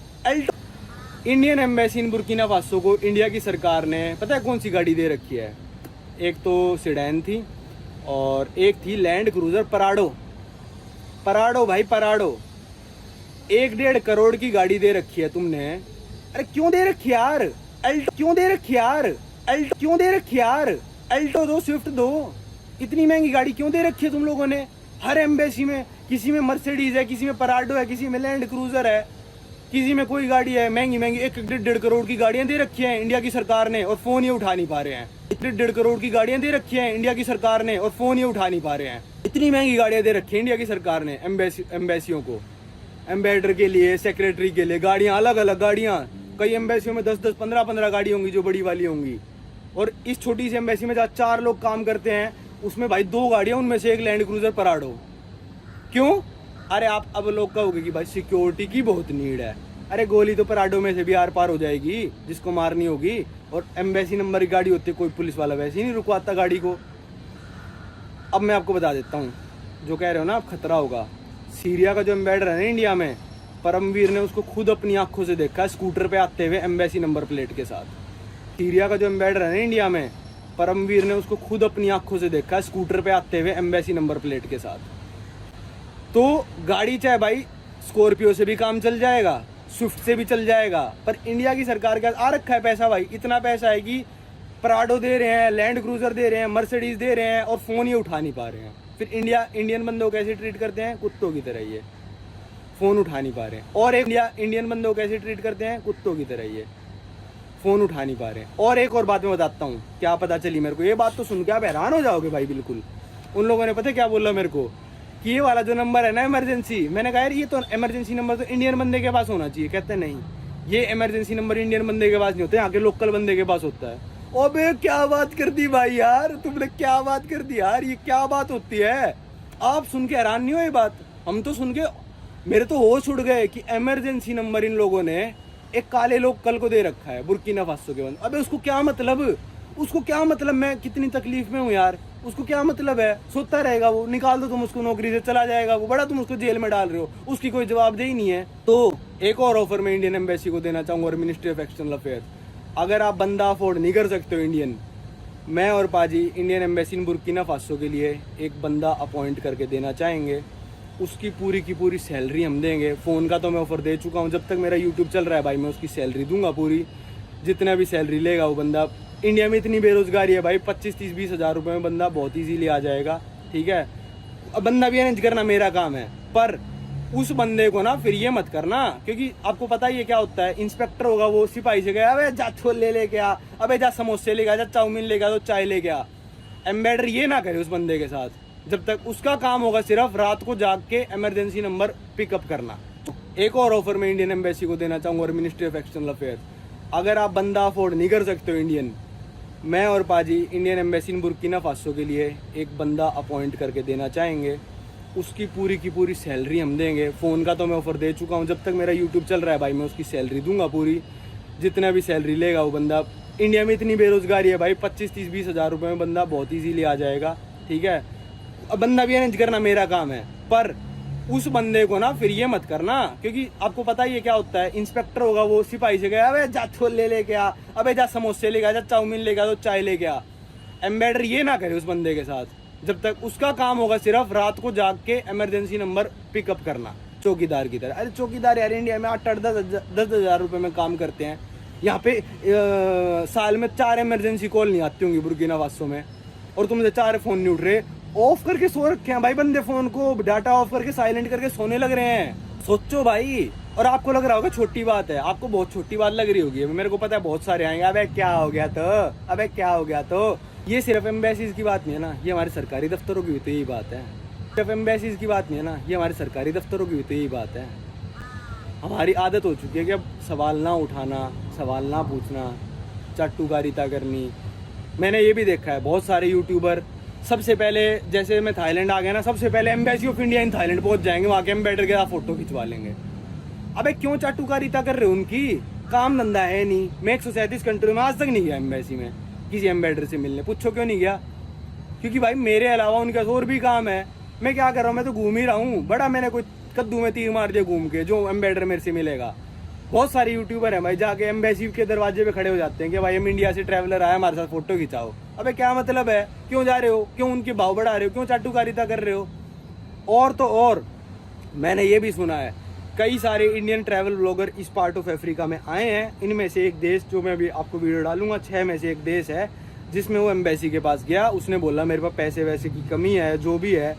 Indian embassy in Burkina Faso को इंडिया की सरकार ने पता है कौन सी गाड़ी दे रखी है, एक तो सेडान थी और एक थी लैंड क्रूजर पराडो भाई पराडो। 1.5 करोड़ की गाड़ी दे रखी है तुमने, अरे क्यों दे रखी है यार। अल्टो दो, स्विफ्ट दो, इतनी महंगी गाड़ी क्यों दे रखी है तुम लोगों ने। हर एम्बेसी में किसी में मर्सिडीज है, किसी में पराडो है, किसी में लैंड क्रूजर है, किसी में कोई गाड़ी है महंगी 1.5 करोड़ की गाड़ियां दे रखी हैं इंडिया की सरकार ने और फोन ही उठा नहीं पा रहे हैं। 1.5 करोड़ की गाड़ियां दे रखी हैं इंडिया की सरकार ने और फोन ही उठा नहीं पा रहे हैं। इतनी महंगी गाड़ियां दे रखी है इंडिया की सरकार ने एम्बेसियों को। एम्बेडर के लिए, सेक्रेटरी के लिए गाड़ियाँ, अलग अलग गाड़ियाँ। कई एम्बेसियों में 10-10, 15-15 गाड़ी होंगी जो बड़ी वाली होंगी। और इस छोटी सी एम्बेसी में जहाँ 4 लोग काम करते हैं, उसमें भाई 2 गाड़ियाँ, उनमें से एक लैंड क्रूजर पराडो। क्यों? अरे आप अब लोग कहोगे कि भाई सिक्योरिटी की बहुत नीड है। अरे गोली तो पराडो में से भी आर पार हो जाएगी जिसको मारनी होगी। और एम्बेसी नंबर की गाड़ी होती है, कोई पुलिस वाला वैसे ही नहीं रुकवाता गाड़ी को। अब मैं आपको बता देता हूँ, जो कह रहे हो ना आप खतरा होगा, सीरिया का जो एम्बेडर है ना इंडिया में, परमवीर ने उसको खुद अपनी आंखों से देखा स्कूटर पे आते हुए एम्बेसी नंबर प्लेट के साथ। सीरिया का जो एम्बेडर है ना इंडिया में, परमवीर ने उसको खुद अपनी आंखों से देखा स्कूटर पे आते हुए एम्बेसी नंबर प्लेट के साथ। तो गाड़ी चाहे भाई स्कॉर्पियो से भी काम चल जाएगा, स्विफ्ट से भी चल जाएगा, पर इंडिया की सरकार के आ रखा है पैसा भाई। इतना पैसा है कि पराडो दे रहे हैं, लैंड क्रूजर दे रहे हैं, मर्सिडीज दे रहे हैं, और फोन ही उठा नहीं पा रहे हैं। फिर इंडियन बंदों को कैसे ट्रीट करते हैं? कुत्तों की तरह ही है, फोन उठा नहीं पा रहे हैं। और एक इंडियन बंदों को कैसे ट्रीट करते हैं? कुत्तों की तरह ही है, फोन उठा नहीं पा रहे हैं। और एक और बात मैं बताता हूँ, क्या पता चली मेरे को, ये बात तो सुन के आप हैरान हो जाओगे भाई बिल्कुल। उन लोगों ने पता क्या बोला मेरे को कि ये वाला जो नंबर है ना इमरजेंसी, मैंने कहा यार ये तो इमरजेंसी नंबर तो इंडियन बंदे के पास होना चाहिए। कहते नहीं, ये इमरजेंसी नंबर इंडियन बंदे के पास नहीं होता, यहाँ के लोकल बंदे के पास होता है। अबे क्या बात कर दी भाई यार, तुमने क्या बात कर दी यार, ये क्या बात होती है? आप सुन के हैरान नहीं हो ये बात? हम तो सुन के मेरे तो होश उड़ गए कि इमरजेंसी नंबर इन लोगों ने एक काले लोकल को दे रखा है, बुर्किना फासो के बंद। अबे उसको क्या मतलब, उसको क्या मतलब? मैं कितनी तकलीफ में हूँ यार, उसको क्या मतलब है? सोता रहेगा वो, निकाल दो तुम उसको नौकरी से, चला जाएगा वो, बड़ा तुम उसको जेल में डाल रहे हो, उसकी कोई जवाबदेही नहीं है। तो एक और ऑफर मैं इंडियन एम्बेसी को देना चाहूंगा और मिनिस्ट्री ऑफ एक्सटर्नल अफेयर्स। अगर आप बंदा अफोर्ड नहीं कर सकते हो इंडियन, मैं और पाजी Indian embassy in Burkina Faso के लिए एक बंदा अपॉइंट करके देना चाहेंगे। उसकी पूरी की पूरी सैलरी हम देंगे। फ़ोन का तो मैं ऑफ़र दे चुका हूँ, जब तक मेरा यूट्यूब चल रहा है भाई मैं उसकी सैलरी दूंगा पूरी। जितना भी सैलरी लेगा वो बंदा, इंडिया में इतनी बेरोजगारी है भाई, 25-30-20 हज़ार रुपये में बंदा बहुत ईजीली आ जाएगा। ठीक है, अब बंदा भी अरेंज करना मेरा काम है, पर उस बंदे को ना फिर ये मत करना, क्योंकि आपको पता ही है क्या होता है। इंस्पेक्टर होगा वो सिपाही से गया, अबे जा छोले लेके आ, अबे जा समोसे लेके आ, जा चाउमीन लेके आ, तो चाय लेके आ। एम्बेडर ये ना करे उस बंदे के साथ, जब तक उसका काम होगा सिर्फ रात को जाग के इमरजेंसी नंबर पिकअप करना। तो एक और ऑफर मैं इंडियन एम्बेसी को देना चाहूँगा और मिनिस्ट्री ऑफ एक्सटर्नल अफेयर्स। अगर आप बंदा अफोर्ड नहीं कर सकते हो इंडियन, मैं और पाजी Indian embassy in Burkina Faso के लिए एक बंदा अपॉइंट करके देना चाहेंगे। उसकी पूरी की पूरी सैलरी हम देंगे। फ़ोन का तो मैं ऑफ़र दे चुका हूँ, जब तक मेरा यूट्यूब चल रहा है भाई मैं उसकी सैलरी दूंगा पूरी। जितना भी सैलरी लेगा वो बंदा, इंडिया में इतनी बेरोजगारी है भाई, 25-30-20 हज़ार रुपये में बंदा बहुत ईजीली आ जाएगा। ठीक है, अब बंदा भी अरेंज करना मेरा काम है, पर उस बंदे को ना फिर ये मत करना, क्योंकि आपको पता ही है क्या होता है। इंस्पेक्टर होगा वो सिपाही से गया, अबे जा छोले लेके आ, अबे जा समोसे लेके आ, जा चाउमीन लेके आ, तो चाय लेके आ। एम्बेडर ये ना करे उस बंदे के साथ, जब तक उसका काम होगा सिर्फ रात को जाग के इमरजेंसी नंबर पिकअप करना, चौकीदार की तरह। अरे चौकीदार यार इंडिया में 8-10 हज़ार रुपये में काम करते हैं, यहाँ पे साल में 4 इमरजेंसी कॉल नहीं आती होंगी बुर्किना फासो में, और तुमसे 4 फ़ोन नहीं उठ रहे। ऑफ करके सो रखे हैं भाई बंदे, फ़ोन को डाटा ऑफ करके साइलेंट करके सोने लग रहे हैं। सोचो भाई। और आपको लग रहा होगा छोटी बात है, आपको बहुत छोटी बात लग रही होगी, मेरे को पता है बहुत सारे आएंगे, अबे क्या हो गया तो, अबे क्या हो गया तो। ये सिर्फ एम्बेसीज की बात नहीं है ना, ये हमारे सरकारी दफ्तरों की भी तो यही बात है। सिर्फ एम्बेसीज की बात नहीं है ना, ये हमारे सरकारी दफ्तरों की भी तो यही बात है। हमारी आदत हो चुकी है कि अब सवाल ना उठाना, सवाल ना पूछना, चाटुकारिता करनी। मैंने ये भी देखा है बहुत सारे यूट्यूबर, सबसे पहले जैसे मैं थाईलैंड आ गया ना, सबसे पहले embassy of India in Thailand पहुंच जाएंगे, वहाँ के एम्बेडर के साथ फोटो खिंचवा लेंगे। अबे क्यों चाटुकारिता कर रहे हो? उनकी काम धंधा है नहीं। मैं 137 कंट्री में आज तक नहीं गया एम्बेसी में किसी एम्बेडर से मिलने। पूछो क्यों नहीं गया? क्योंकि भाई मेरे अलावा उनका और भी काम है। मैं क्या कर रहा हूँ, मैं तो घूम ही रहा हूँ। बड़ा मैंने कोई कद्दू में तीर मार दिया घूम के, जो एम्बेडर मेरे से मिलेगा। बहुत सारे यूट्यूबर हैं भाई, जाके एम्बेसी के दरवाजे पे खड़े हो जाते हैं कि भाई हम इंडिया से ट्रैवलर आया, हमारे साथ फोटो खिंचाओ। अबे क्या मतलब है? क्यों जा रहे हो? क्यों उनके भाव बढ़ा रहे हो? क्यों चाटुकारिता कर रहे हो? और तो और मैंने ये भी सुना है कई सारे इंडियन ट्रैवल ब्लॉगर इस पार्ट ऑफ अफ्रीका में आए हैं। इनमें से एक देश, जो मैं अभी आपको वीडियो डालूंगा, 6 में से एक देश है जिसमें वो एम्बेसी के पास गया। उसने बोला मेरे पास पैसे वैसे की कमी है, जो भी है।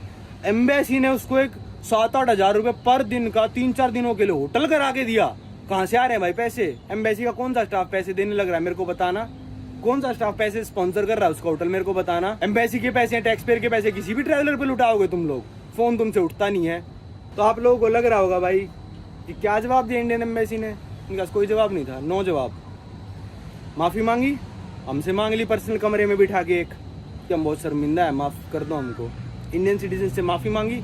एम्बेसी ने उसको एक 7-8 हज़ार रुपये पर दिन का 3-4 दिनों के लिए होटल करा के दिया। कहाँ से आ रहे हैं भाई पैसे? एम्बेसी का कौन सा स्टाफ पैसे देने लग रहा है मेरे को बताना? कौन सा स्टाफ पैसे स्पॉन्सर कर रहा है उसका होटल, मेरे को बताना। एम्बेसी के पैसे, टैक्स पेयर के पैसे किसी भी ट्रैवलर पे लुटाओगे तुम लोग, फोन तुमसे उठता नहीं है। तो आप लोगों को लग रहा होगा भाई कि क्या जवाब दिया इंडियन एम्बेसी ने? उनके पास कोई जवाब नहीं था, नो जवाब। माफ़ी मांगी, हमसे मांग ली पर्सनल कमरे में बिठा के एक, कि हम बहुत शर्मिंदा है, माफ़ कर दो हमको। इंडियन सिटीजन से माफ़ी मांगी?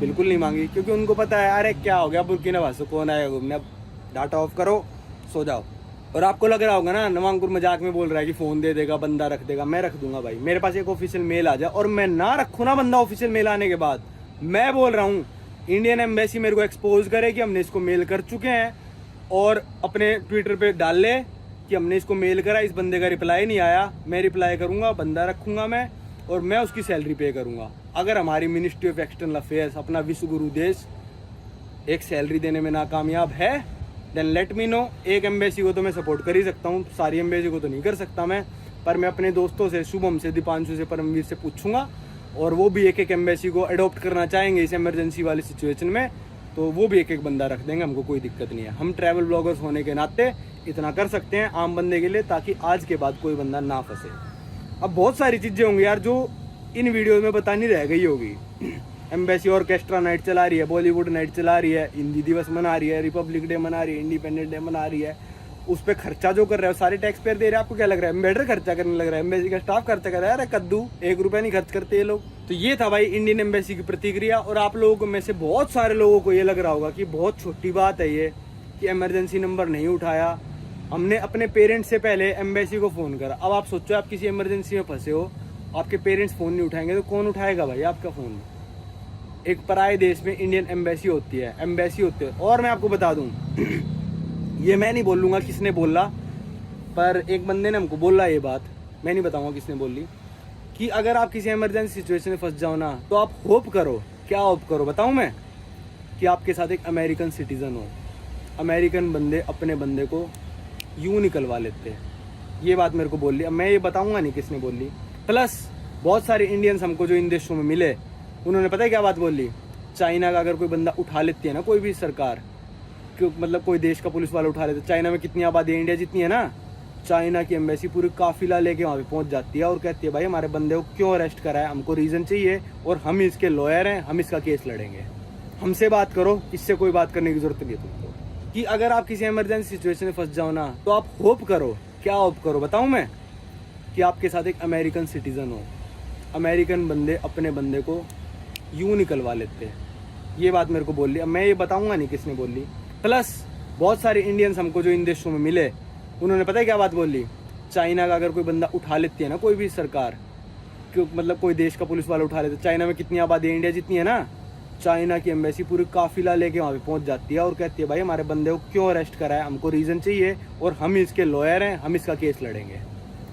बिल्कुल नहीं मांगी, क्योंकि उनको पता है अरे क्या हो गया, बुर्किना फासो कौन आएगा घूमने, अब डाटा ऑफ करो, सो जाओ। और आपको लग रहा होगा ना नवांकुर मजाक में बोल रहा है कि फ़ोन दे देगा, बंदा रख देगा। मैं रख दूंगा भाई, मेरे पास एक ऑफिशियल मेल आ जाए और मैं ना रखूँ ना बंदा ऑफिशियल मेल आने के बाद, मैं बोल रहा हूँ इंडियन एम्बेसी मेरे को एक्सपोज करे कि हमने इसको मेल कर चुके हैं, और अपने ट्विटर पे डाल ले कि हमने इसको मेल करा, इस बंदे का रिप्लाई नहीं आया, मैं रिप्लाई करूंगा, बंदा रखूंगा मैं, और मैं उसकी सैलरी पे करूंगा। अगर हमारी मिनिस्ट्री ऑफ एक्सटर्नल अफेयर्स, अपना विश्व गुरु देश, एक सैलरी देने में नाकामयाब है, देन लेट मी नो। एक एम्बेसी को तो मैं सपोर्ट कर ही सकता हूँ, सारी एम्बेसी को तो नहीं कर सकता मैं, पर मैं अपने दोस्तों से, शुभम से, दीपांशु से, परमवीर से पूछूंगा, और वो भी एक एक एम्बेसी को अडॉप्ट करना चाहेंगे इस इमरजेंसी वाली सिचुएशन में, तो वो भी एक एक बंदा रख देंगे, हमको कोई दिक्कत नहीं है। हम ट्रैवल ब्लॉगर्स होने के नाते इतना कर सकते हैं आम बंदे के लिए, ताकि आज के बाद कोई बंदा ना फंसे। अब बहुत सारी चीज़ें होंगी यार जो इन वीडियो में बतानी रह गई होगी। एम्बेसी ऑर्केस्ट्रा नाइट चला रही है, बॉलीवुड नाइट चला रही है, हिंदी दिवस मना रही है, रिपब्लिक डे मना रही है, इंडिपेंडेंस डे मना रही है, उस पर खर्चा जो कर रहा है सारे टैक्स पेयर दे रहे हैं। आपको क्या लग रहा है एम्बेडर खर्चा करने लग रहा है? एम्बेसी का स्टाफ खर्चा कर रहा है? अरे कद्दू, 1 रुपया नहीं खर्च करते ये लोग। तो ये था भाई इंडियन एम्बेसी की प्रतिक्रिया। और आप लोगों में से बहुत सारे लोगों को ये लग रहा होगा कि बहुत छोटी बात है ये, कि इमरजेंसी नंबर नहीं उठाया, हमने अपने पेरेंट्स से पहले एम्बेसी को फ़ोन करा। अब आप सोचो आप किसी इमरजेंसी में फंसे हो, आपके पेरेंट्स फ़ोन नहीं उठाएंगे तो कौन उठाएगा भाई आपका फ़ोन? एक पराये देश में इंडियन एम्बेसी होती है, एम्बेसी होती है। और मैं आपको बता दूं ये मैं नहीं बोलूँगा किसने बोला, पर एक बंदे ने हमको बोला ये बात, मैं नहीं बताऊँगा किसने बोली, कि अगर आप किसी इमरजेंसी सिचुएशन में फंस जाओ ना, तो आप होप करो। क्या होप करो बताऊँ मैं? कि आपके साथ एक अमेरिकन सिटीज़न हो। अमेरिकन बंदे अपने बंदे को यूँ निकलवा लेते हैं, ये बात मेरे को बोल ली। अब मैं ये बताऊँगा नहीं किसने बोल ली। प्लस बहुत सारे इंडियंस हमको जो इन देशों में मिले, उन्होंने पता है क्या बात बोली? चाइना का अगर कोई बंदा उठा लेती है ना, कोई भी सरकार, क्यों मतलब कोई देश का पुलिस वाला उठा लेता है, चाइना में कितनी आबादी है इंडिया जितनी है ना, चाइना की एम्बेसी पूरी काफिला लेके वहाँ पे पहुँच जाती है और कहती है भाई हमारे बंदे को क्यों अरेस्ट करा है, हमको रीज़न चाहिए और हम इसके लॉयर हैं, हम इसका केस लड़ेंगे, हमसे बात करो, इससे कोई बात करने की जरूरत नहीं है तुमको। कि अगर आप किसी इमरजेंसी सिचुएशन में फंस जाओ ना, तो आप होप करो। क्या होप करो बताऊँ मैं? कि आपके साथ एक अमेरिकन सिटीज़न हो। अमेरिकन बंदे अपने बंदे को यूँ निकलवा लेते हैं, ये बात मेरे को बोल ली। अब मैं ये बताऊँगा नहीं किसने बोल ली। प्लस बहुत सारे इंडियंस हमको जो इन देशों में मिले, उन्होंने पता है क्या बात बोली? चाइना का अगर कोई बंदा उठा लेती है ना, कोई भी सरकार, क्यों मतलब कोई देश का पुलिस वाला उठा लेता है, चाइना में कितनी आबादी है इंडिया जितनी है ना, चाइना की एम्बेसी पूरी काफिला लेके वहाँ पे पहुँच जाती है और कहती है भाई हमारे बंदे को क्यों अरेस्ट करा है, हमको रीज़न चाहिए और हम इसके लॉयर हैं, हम इसका केस लड़ेंगे,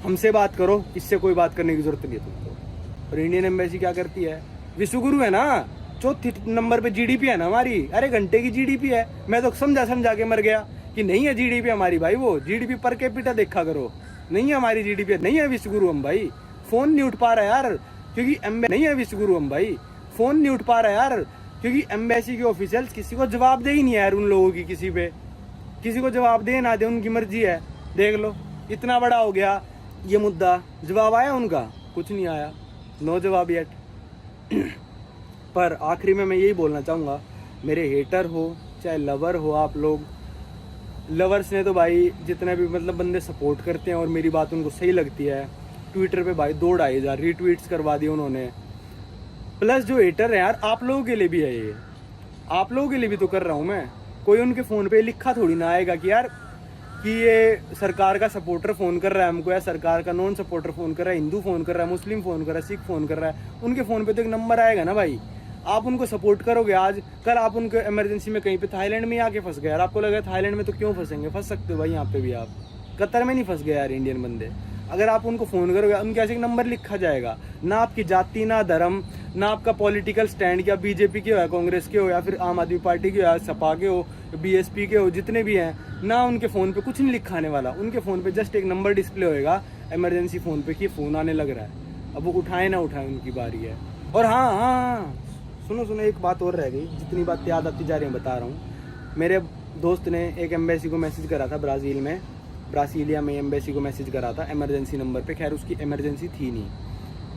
हमसे बात करो, इससे कोई बात करने की जरूरत नहीं है तुमको। और इंडियन एम्बेसी क्या करती है? विश्वगुरु है ना, चौथी नंबर पे जीडीपी है ना हमारी, अरे घंटे की जीडीपी है। मैं तो समझा के मर गया कि नहीं है जीडीपी हमारी भाई, वो जीडीपी पर कैपिटा देखा करो, नहीं है हमारी जीडीपी, नहीं है विश्वगुरु हम भाई। फोन नहीं उठ पा रहा यार, क्योंकि नहीं है विश्वगुरु हम भाई, फोन नहीं उठ पा रहा यार, क्योंकि एम्बेसी के ऑफिशियल्स किसी को जवाब दे ही नहीं यार। उन लोगों की किसी को जवाब दे ना दे उनकी मर्जी है। देख लो इतना बड़ा हो गया ये मुद्दा, जवाब आया उनका? कुछ नहीं आया, नो जवाब येट। पर आखिरी में मैं यही बोलना चाहूँगा, मेरे हेटर हो चाहे लवर हो, आप लोग लवर्स ने तो भाई जितने भी मतलब बंदे सपोर्ट करते हैं और मेरी बात उनको सही लगती है, ट्विटर पे भाई 2-2,500 रीट्वीट्स करवा दिए उन्होंने। प्लस जो हेटर है यार, आप लोगों के लिए भी है ये, आप लोगों के लिए भी तो कर रहा हूँ मैं। कोई उनके फ़ोन पे लिखा थोड़ी ना आएगा कि यार कि ये सरकार का सपोर्टर फ़ोन कर रहा है हमको, या सरकार का नॉन सपोर्टर फ़ोन कर रहा है, हिंदू फ़ोन कर रहा है, मुस्लिम फ़ोन कर रहा है, सिख फ़ोन कर रहा है। उनके फ़ोन पे तो एक नंबर आएगा ना भाई। आप उनको सपोर्ट करोगे, आज कल आप उनको इमरजेंसी में कहीं पे थाईलैंड में आके फंस गए यार, आपको लगा थाईलैंड में तो क्यों फंसेंगे, फंस सकते हो भाई यहाँ पे भी आप। कतर में नहीं फंस गए यार इंडियन बंदे। अगर आप उनको फ़ोन करोगे, उनके ऐसे एक नंबर लिखा जाएगा, ना आपकी जाति, ना धर्म, ना आपका पॉलिटिकल स्टैंड, क्या बीजेपी के हो या कांग्रेस के हो या फिर आम आदमी पार्टी के हो या सपा के हो, बीएसपी के हो, जितने भी हैं ना, उनके फ़ोन पे कुछ नहीं लिखा आने वाला। उनके फ़ोन पे जस्ट एक नंबर डिस्प्ले होएगा इमरजेंसी फ़ोन पे कि फ़ोन आने लग रहा है। अब वो उठाए ना उठाए उनकी बारी है। और हाँ, सुनो एक बात और रह गई, जितनी बात याद आती जा रही है बता रहा हूँ। मेरे दोस्त ने एक एम्बेसी को मैसेज करा था ब्राज़ीलिया में एम्बेसी को मैसेज करा था इमरजेंसी नंबर पे। खैर उसकी इमरजेंसी थी नहीं,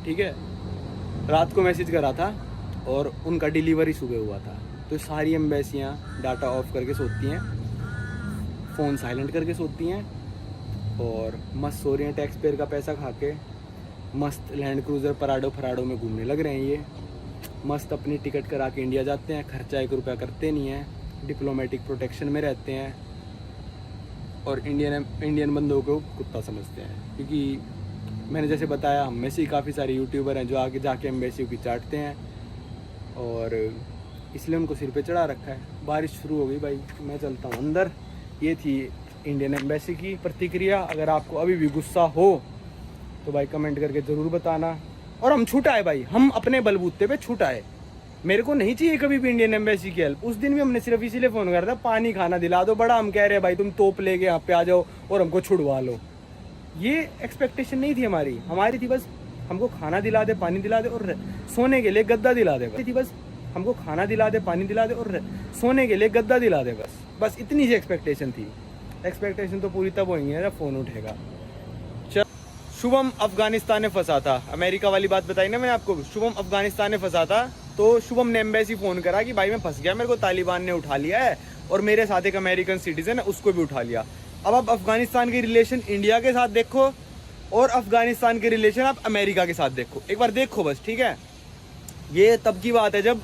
ठीक है, रात को मैसेज करा था और उनका डिलीवरी सुबह हुआ था। तो सारी एम्बेसियाँ डाटा ऑफ करके सोती हैं, फ़ोन साइलेंट करके सोती हैं और मस्त सो रही हैं टैक्स पेयर का पैसा खा के। मस्त लैंड क्रूज़र पराडो फराडो में घूमने लग रहे हैं ये। मस्त अपनी टिकट करा के इंडिया जाते हैं, खर्चा 1 रुपया करते नहीं हैं, डिप्लोमेटिक प्रोटेक्शन में रहते हैं और इंडियन बंदों को कुत्ता समझते हैं। क्योंकि मैंने जैसे बताया, हम में से ही काफ़ी सारे यूट्यूबर हैं जो आगे जाके एम्बेसी की चाटते हैं और इसलिए उनको सिर पे चढ़ा रखा है। बारिश शुरू हो गई भाई, मैं चलता हूँ अंदर। ये थी इंडियन एम्बेसी की प्रतिक्रिया। अगर आपको अभी भी गुस्सा हो तो भाई कमेंट करके ज़रूर बताना। और हम छूटाए भाई, हम अपने बलबूते पे छूटाए। मेरे को नहीं चाहिए कभी भी इंडियन एम्बेसी की हेल्प। उस दिन भी हमने सिर्फ इसीलिए फ़ोन करा था, पानी खाना दिला दो। बड़ा हम कह रहे हैं भाई तुम तोप लेके यहाँ पे आ जाओ और हमको छुड़वा लो। ये एक्सपेक्टेशन नहीं थी हमारी थी बस हमको खाना दिला दे, पानी दिला दे और सोने के लिए गद्दा दिला दे। थी बस हमको खाना दिला दे, पानी दिला दे और सोने के लिए गद्दा दिला दे। बस इतनी सी एक्सपेक्टेशन थी। एक्सपेक्टेशन तो पूरी तब होगी जब फ़ोन उठेगा। शुभम अफगानिस्तान में फंसा था। अमेरिका वाली बात बताई ना मैंने आपको। शुभम अफगानिस्तान में फंसा था तो शुभम ने एम्बेसी फ़ोन करा कि भाई मैं फंस गया, मेरे को तालिबान ने उठा लिया है और मेरे साथ एक अमेरिकन सिटीजन है उसको भी उठा लिया। अब आप अफगानिस्तान के रिलेशन इंडिया के साथ देखो और अफगानिस्तान के रिलेशन आप अमेरिका के साथ देखो। एक बार देखो बस, ठीक है। ये तब की बात है जब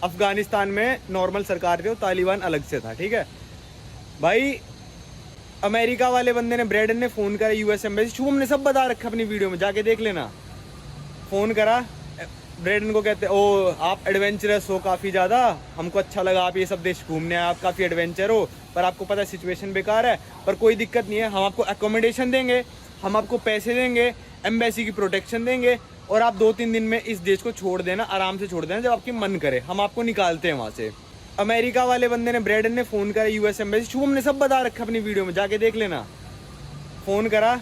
अफगानिस्तान में नॉर्मल सरकार थी और तालिबान अलग से था, ठीक है भाई। अमेरिका वाले बंदे ने, ब्रेडन ने फ़ोन करा यूएस एम्बेसी। शुभम ने सब बता रखा अपनी वीडियो में, जाके देख लेना। फ़ोन करा ब्रेडन को, कहते ओ आप एडवेंचरस हो काफ़ी ज़्यादा, हमको अच्छा लगा आप ये सब देश घूमने आए, आप काफ़ी एडवेंचर हो, पर आपको पता है सिचुएशन बेकार है, पर कोई दिक्कत नहीं है, हम आपको एकोमोडेशन देंगे, हम आपको पैसे देंगे, एम्बेसी की प्रोटेक्शन देंगे और आप 2-3 दिन में इस देश को छोड़ देना, आराम से छोड़ देना, जब आपकी मन करे हम आपको निकालते हैं वहाँ से। अमेरिका वाले बंदे ने, ब्रेडन ने फ़ोन करा यूएस एम्बेसी। शुभम ने सब बता रखा अपनी वीडियो में, जाके देख लेना। फ़ोन करा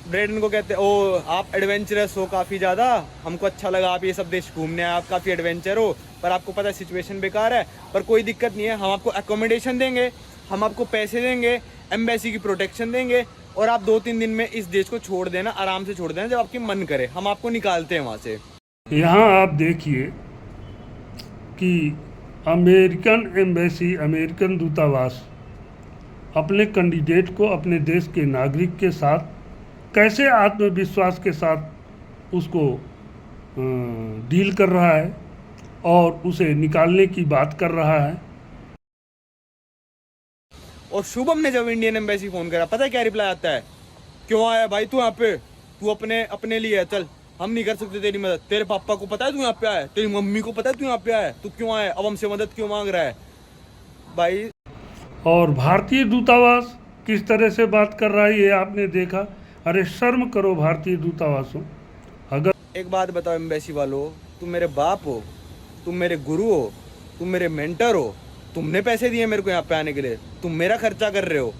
ब्रेडन को, कहते ओ आप एडवेंचरस हो काफ़ी ज़्यादा, हमको अच्छा लगा आप ये सब देश घूमने आए, आप काफ़ी एडवेंचर हो, पर आपको पता है सिचुएशन बेकार है, पर कोई दिक्कत नहीं है, हम आपको एकोमोडेशन देंगे, हम आपको पैसे देंगे, एम्बेसी की प्रोटेक्शन देंगे और आप 2-3 दिन में इस देश को छोड़ देना, आराम से छोड़ देना, जब आपकी मन करे हम आपको निकालते हैं वहाँ से। यहाँ आप देखिए कि अमेरिकन एम्बेसी, अमेरिकन दूतावास अपने कैंडिडेट को अपने देश के नागरिक के साथ कैसे आत्मविश्वास के साथ उसको डील कर रहा है और उसे निकालने की बात कर रहा है। और शुभम ने जब इंडियन एम्बेसी फ़ोन करा, पता है क्या रिप्लाई आता है? क्यों आया भाई तू यहाँ पे, तू अपने लिए है, चल हम नहीं कर सकते तेरी मदद। तेरे पापा को पता है तू यहाँ पे आया, तेरी मम्मी को पता है तू यहाँ पे आया, तू क्यों आया, अब हमसे मदद क्यों मांग रहा है भाई। और भारतीय दूतावास किस तरह से बात कर रहा है ये आपने देखा। अरे शर्म करो भारतीय दूतावासों। अगर एक बात बताओ एम्बेसी वालों, तुम मेरे बाप हो, तुम मेरे गुरु हो, तुम मेरे मेंटर हो, तुमने पैसे दिए मेरे को यहाँ पे आने के लिए, तुम मेरा खर्चा कर रहे हो,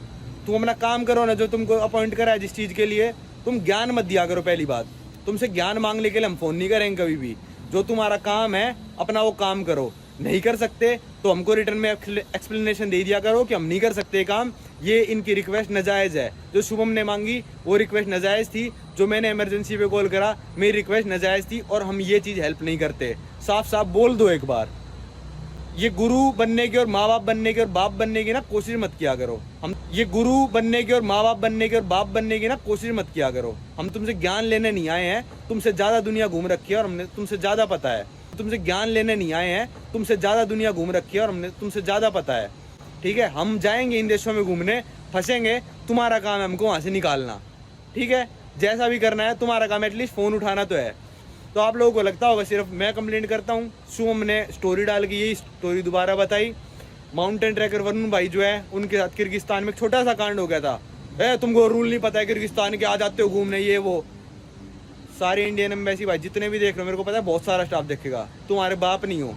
तुम अपना काम करो ना, जो तुमको अपॉइंट करा है जिस चीज़ के लिए, तुम ज्ञान मत दिया करो। पहली बात, तुमसे ज्ञान मांगने के लिए हम फ़ोन नहीं करेंगे कभी भी। जो तुम्हारा काम है अपना वो काम करो, नहीं कर सकते तो हमको रिटर्न में एक्सप्लेनेशन दे दिया करो कि हम नहीं कर सकते काम, ये इनकी रिक्वेस्ट नाजायज़ है। जो शुभम ने मांगी वो रिक्वेस्ट नाजायज़ थी, जो मैंने इमरजेंसी पे कॉल करा मेरी रिक्वेस्ट नाजायज़ थी और हम ये चीज़ हेल्प नहीं करते। साफ साफ बोल दो एक बार। ये गुरु बनने की और माँ बाप बनने की और बाप बनने की ना कोशिश मत किया करो। हम ये गुरु बनने की और माँ बाप बनने की और बाप बनने की ना कोशिश मत किया करो। हम तुमसे ज्ञान लेने नहीं आए हैं, तुमसे ज़्यादा दुनिया घूम रखी है और हमने तुमसे ज़्यादा पता है। तुमसे ज्ञान लेने नहीं आए हैं, तुमसे ज़्यादा दुनिया घूम रखी है और हमने तुमसे ज़्यादा पता है, ठीक है। हम जाएंगे इन देशों में घूमने, फंसेंगे, तुम्हारा काम है हमको वहाँ से निकालना, ठीक है। जैसा भी करना है तुम्हारा काम, एटलीस्ट फ़ोन उठाना तो है। तो आप लोगों को लगता होगा सिर्फ मैं कंप्लेंट करता हूँ। शुभम ने स्टोरी डाल के यही स्टोरी दोबारा बताई। माउंटेन ट्रैकर वरुण भाई जो है उनके साथ किर्गिस्तान में एक छोटा सा कांड हो गया था। तुमको रूल नहीं पता है किर्गिस्तान के, आ जाते हो घूमने ये वो। सारे इंडियन एम्बेसी भाई जितने भी देख रहे हो, मेरे को पता है बहुत सारा स्टाफ देखेगा, तुम्हारे बाप नहीं हो।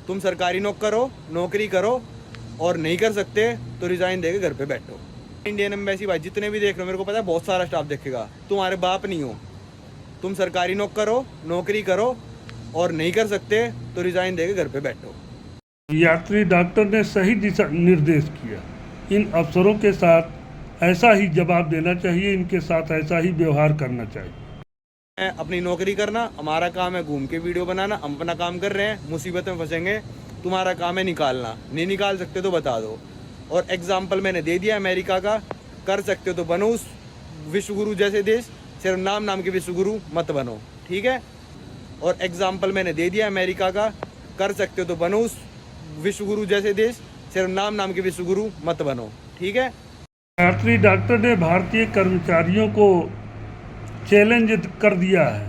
तुम सरकारी नौकरी करो और नहीं कर सकते तो रिजाइन देके घर पे बैठो। इंडियन एम्बेसी भाई जितने भी देख रहे हो, मेरे को पता है बहुत सारा स्टाफ देखेगा, तुम्हारे बाप नहीं हो। तुम सरकारी नौकरी करो और नहीं कर सकते तो रिजाइन देके घर पे बैठो। यात्री डॉक्टर ने सही दिशा निर्देश किया। इन अफसरों के साथ ऐसा ही जवाब देना चाहिए, इनके साथ ऐसा ही व्यवहार करना चाहिए। अपनी नौकरी करना, हमारा काम है घूम के वीडियो बनाना, हम अपना काम कर रहे हैं। मुसीबत में फंसेंगे तुम्हारा काम है निकालना, नहीं निकाल सकते तो बता दो। और एग्जाम्पल मैंने दे दिया अमेरिका का, कर सकते हो तो बनो उस विश्वगुरु जैसे देश, सिर्फ नाम नाम के विश्वगुरु मत बनो, ठीक है। और एग्जाम्पल मैंने दे दिया अमेरिका का, कर सकते हो तो बनो उस विश्वगुरु जैसे देश, सिर्फ नाम नाम के विश्वगुरु मत बनो, ठीक है। भारतीय डॉक्टर ने भारतीय कर्मचारियों को चैलेंज कर दिया है,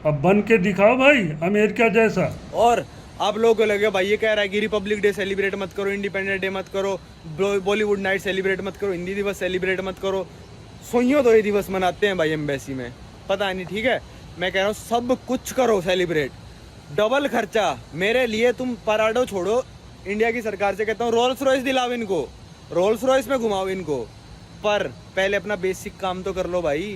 अब बन के दिखाओ भाई अमेरिका जैसा। और आप लोगों को लगे भाई ये कह रहा है कि रिपब्लिक डे सेलिब्रेट मत करो, इंडिपेंडेंस डे मत करो, बॉलीवुड नाइट सेलिब्रेट मत करो, हिंदी दिवस सेलिब्रेट मत करो। सोइयों तो ये दिवस मनाते हैं भाई एम्बेसी में, पता नहीं, ठीक है। मैं कह रहा हूँ सब कुछ करो सेलिब्रेट, डबल खर्चा। मेरे लिए तुम पराडो छोड़ो, इंडिया की सरकार से कहता हूँ रोल्स रॉयस दिलाओ इनको, रोल्स रॉयस में घुमाओ इनको, पर पहले अपना बेसिक काम तो कर लो भाई,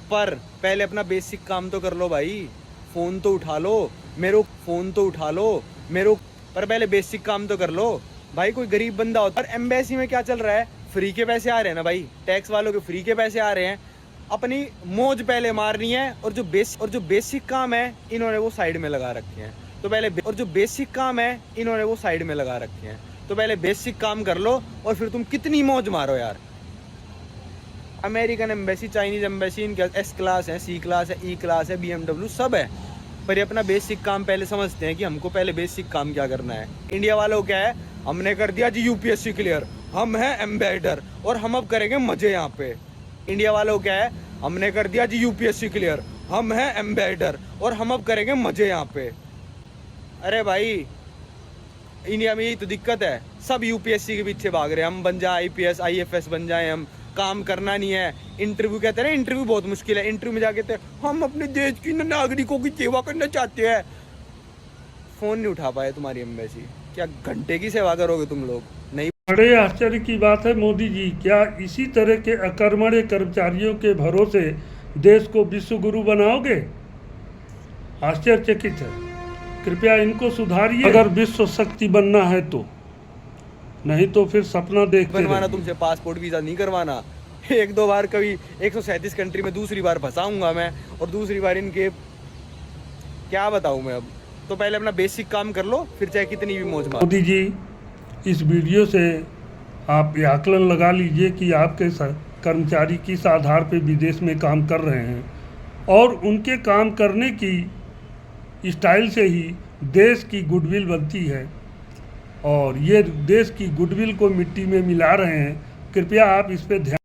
पर पहले अपना बेसिक काम तो कर लो भाई। फ़ोन तो उठा लो मेरो, फ़ोन तो उठा लो मेरो, पर पहले बेसिक काम तो कर लो भाई। कोई गरीब बंदा होता है, और एम्बेसी में क्या चल रहा है, फ्री के पैसे आ रहे हैं ना भाई, टैक्स वालों के फ्री के पैसे आ रहे हैं, अपनी मौज पहले मारनी है। और जो बेसिक काम है इन्होंने वो साइड में लगा रखे हैं, तो पहले और जो बेसिक काम है इन्होंने वो साइड में लगा रखे हैं, तो पहले बेसिक काम कर लो और फिर तुम कितनी मौज मारो यार। अमेरिकन एम्बेसी, चाइनीज एम्बेसी, इनके एस क्लास है, सी क्लास है, ई क्लास है, BMW सब है, पर ये अपना बेसिक काम पहले समझते हैं कि हमको पहले बेसिक काम क्या करना है। इंडिया वालों क्या है, हमने कर दिया जी UPSC क्लियर, हम हैं एम्बेडर और हम अब करेंगे मजे यहाँ पे। इंडिया वालों क्या है, हमने कर दिया जी UPSC क्लियर, हम हैं एम्बेडर और हम अब करेंगे मजे यहाँ पे। अरे भाई इंडिया में यही तो दिक्कत है, सब UPSC के पीछे भाग रहे हैं, हम बन जाए IPS IFS बन जाए, हम काम करना नहीं है। इंटरव्यू कहते हैं ना, इंटरव्यू बहुत मुश्किल है, इंटरव्यू में जाके कहते हैं हम अपने देश की नागरिकों की सेवा करना चाहते हैं। फोन नहीं उठा पाए तुम्हारी एम्बेसी, क्या घंटे की सेवा करोगे तुम लोग? नहीं। बड़े आश्चर्य की बात है मोदी जी, क्या इसी तरह के अकर्मण्य कर्मचारियों के भरोसे देश को विश्व गुरु बनाओगे? आश्चर्यचकित है, कृपया इनको सुधारिए अगर विश्व शक्ति बनना है तो, नहीं तो फिर सपना देखते बनवाना, रहिए। तुमसे पासपोर्ट वीजा नहीं करवाना। एक दो बार कभी 137 कंट्री में दूसरी बार फंसाऊंगा मैं, और दूसरी बार इनके क्या बताऊं मैं अब। तो पहले अपना बेसिक काम कर लो, फिर चाहे कितनी भी मौज मारो। मोदी जी, इस वीडियो से आप ये आकलन लगा लीजिए कि आपके कर्मचारी किस आधार पर विदेश में काम कर रहे हैं, और उनके काम करने की स्टाइल से ही देश की गुडविल बनती है, और ये देश की गुडविल को मिट्टी में मिला रहे हैं। कृपया आप इस पे ध्यान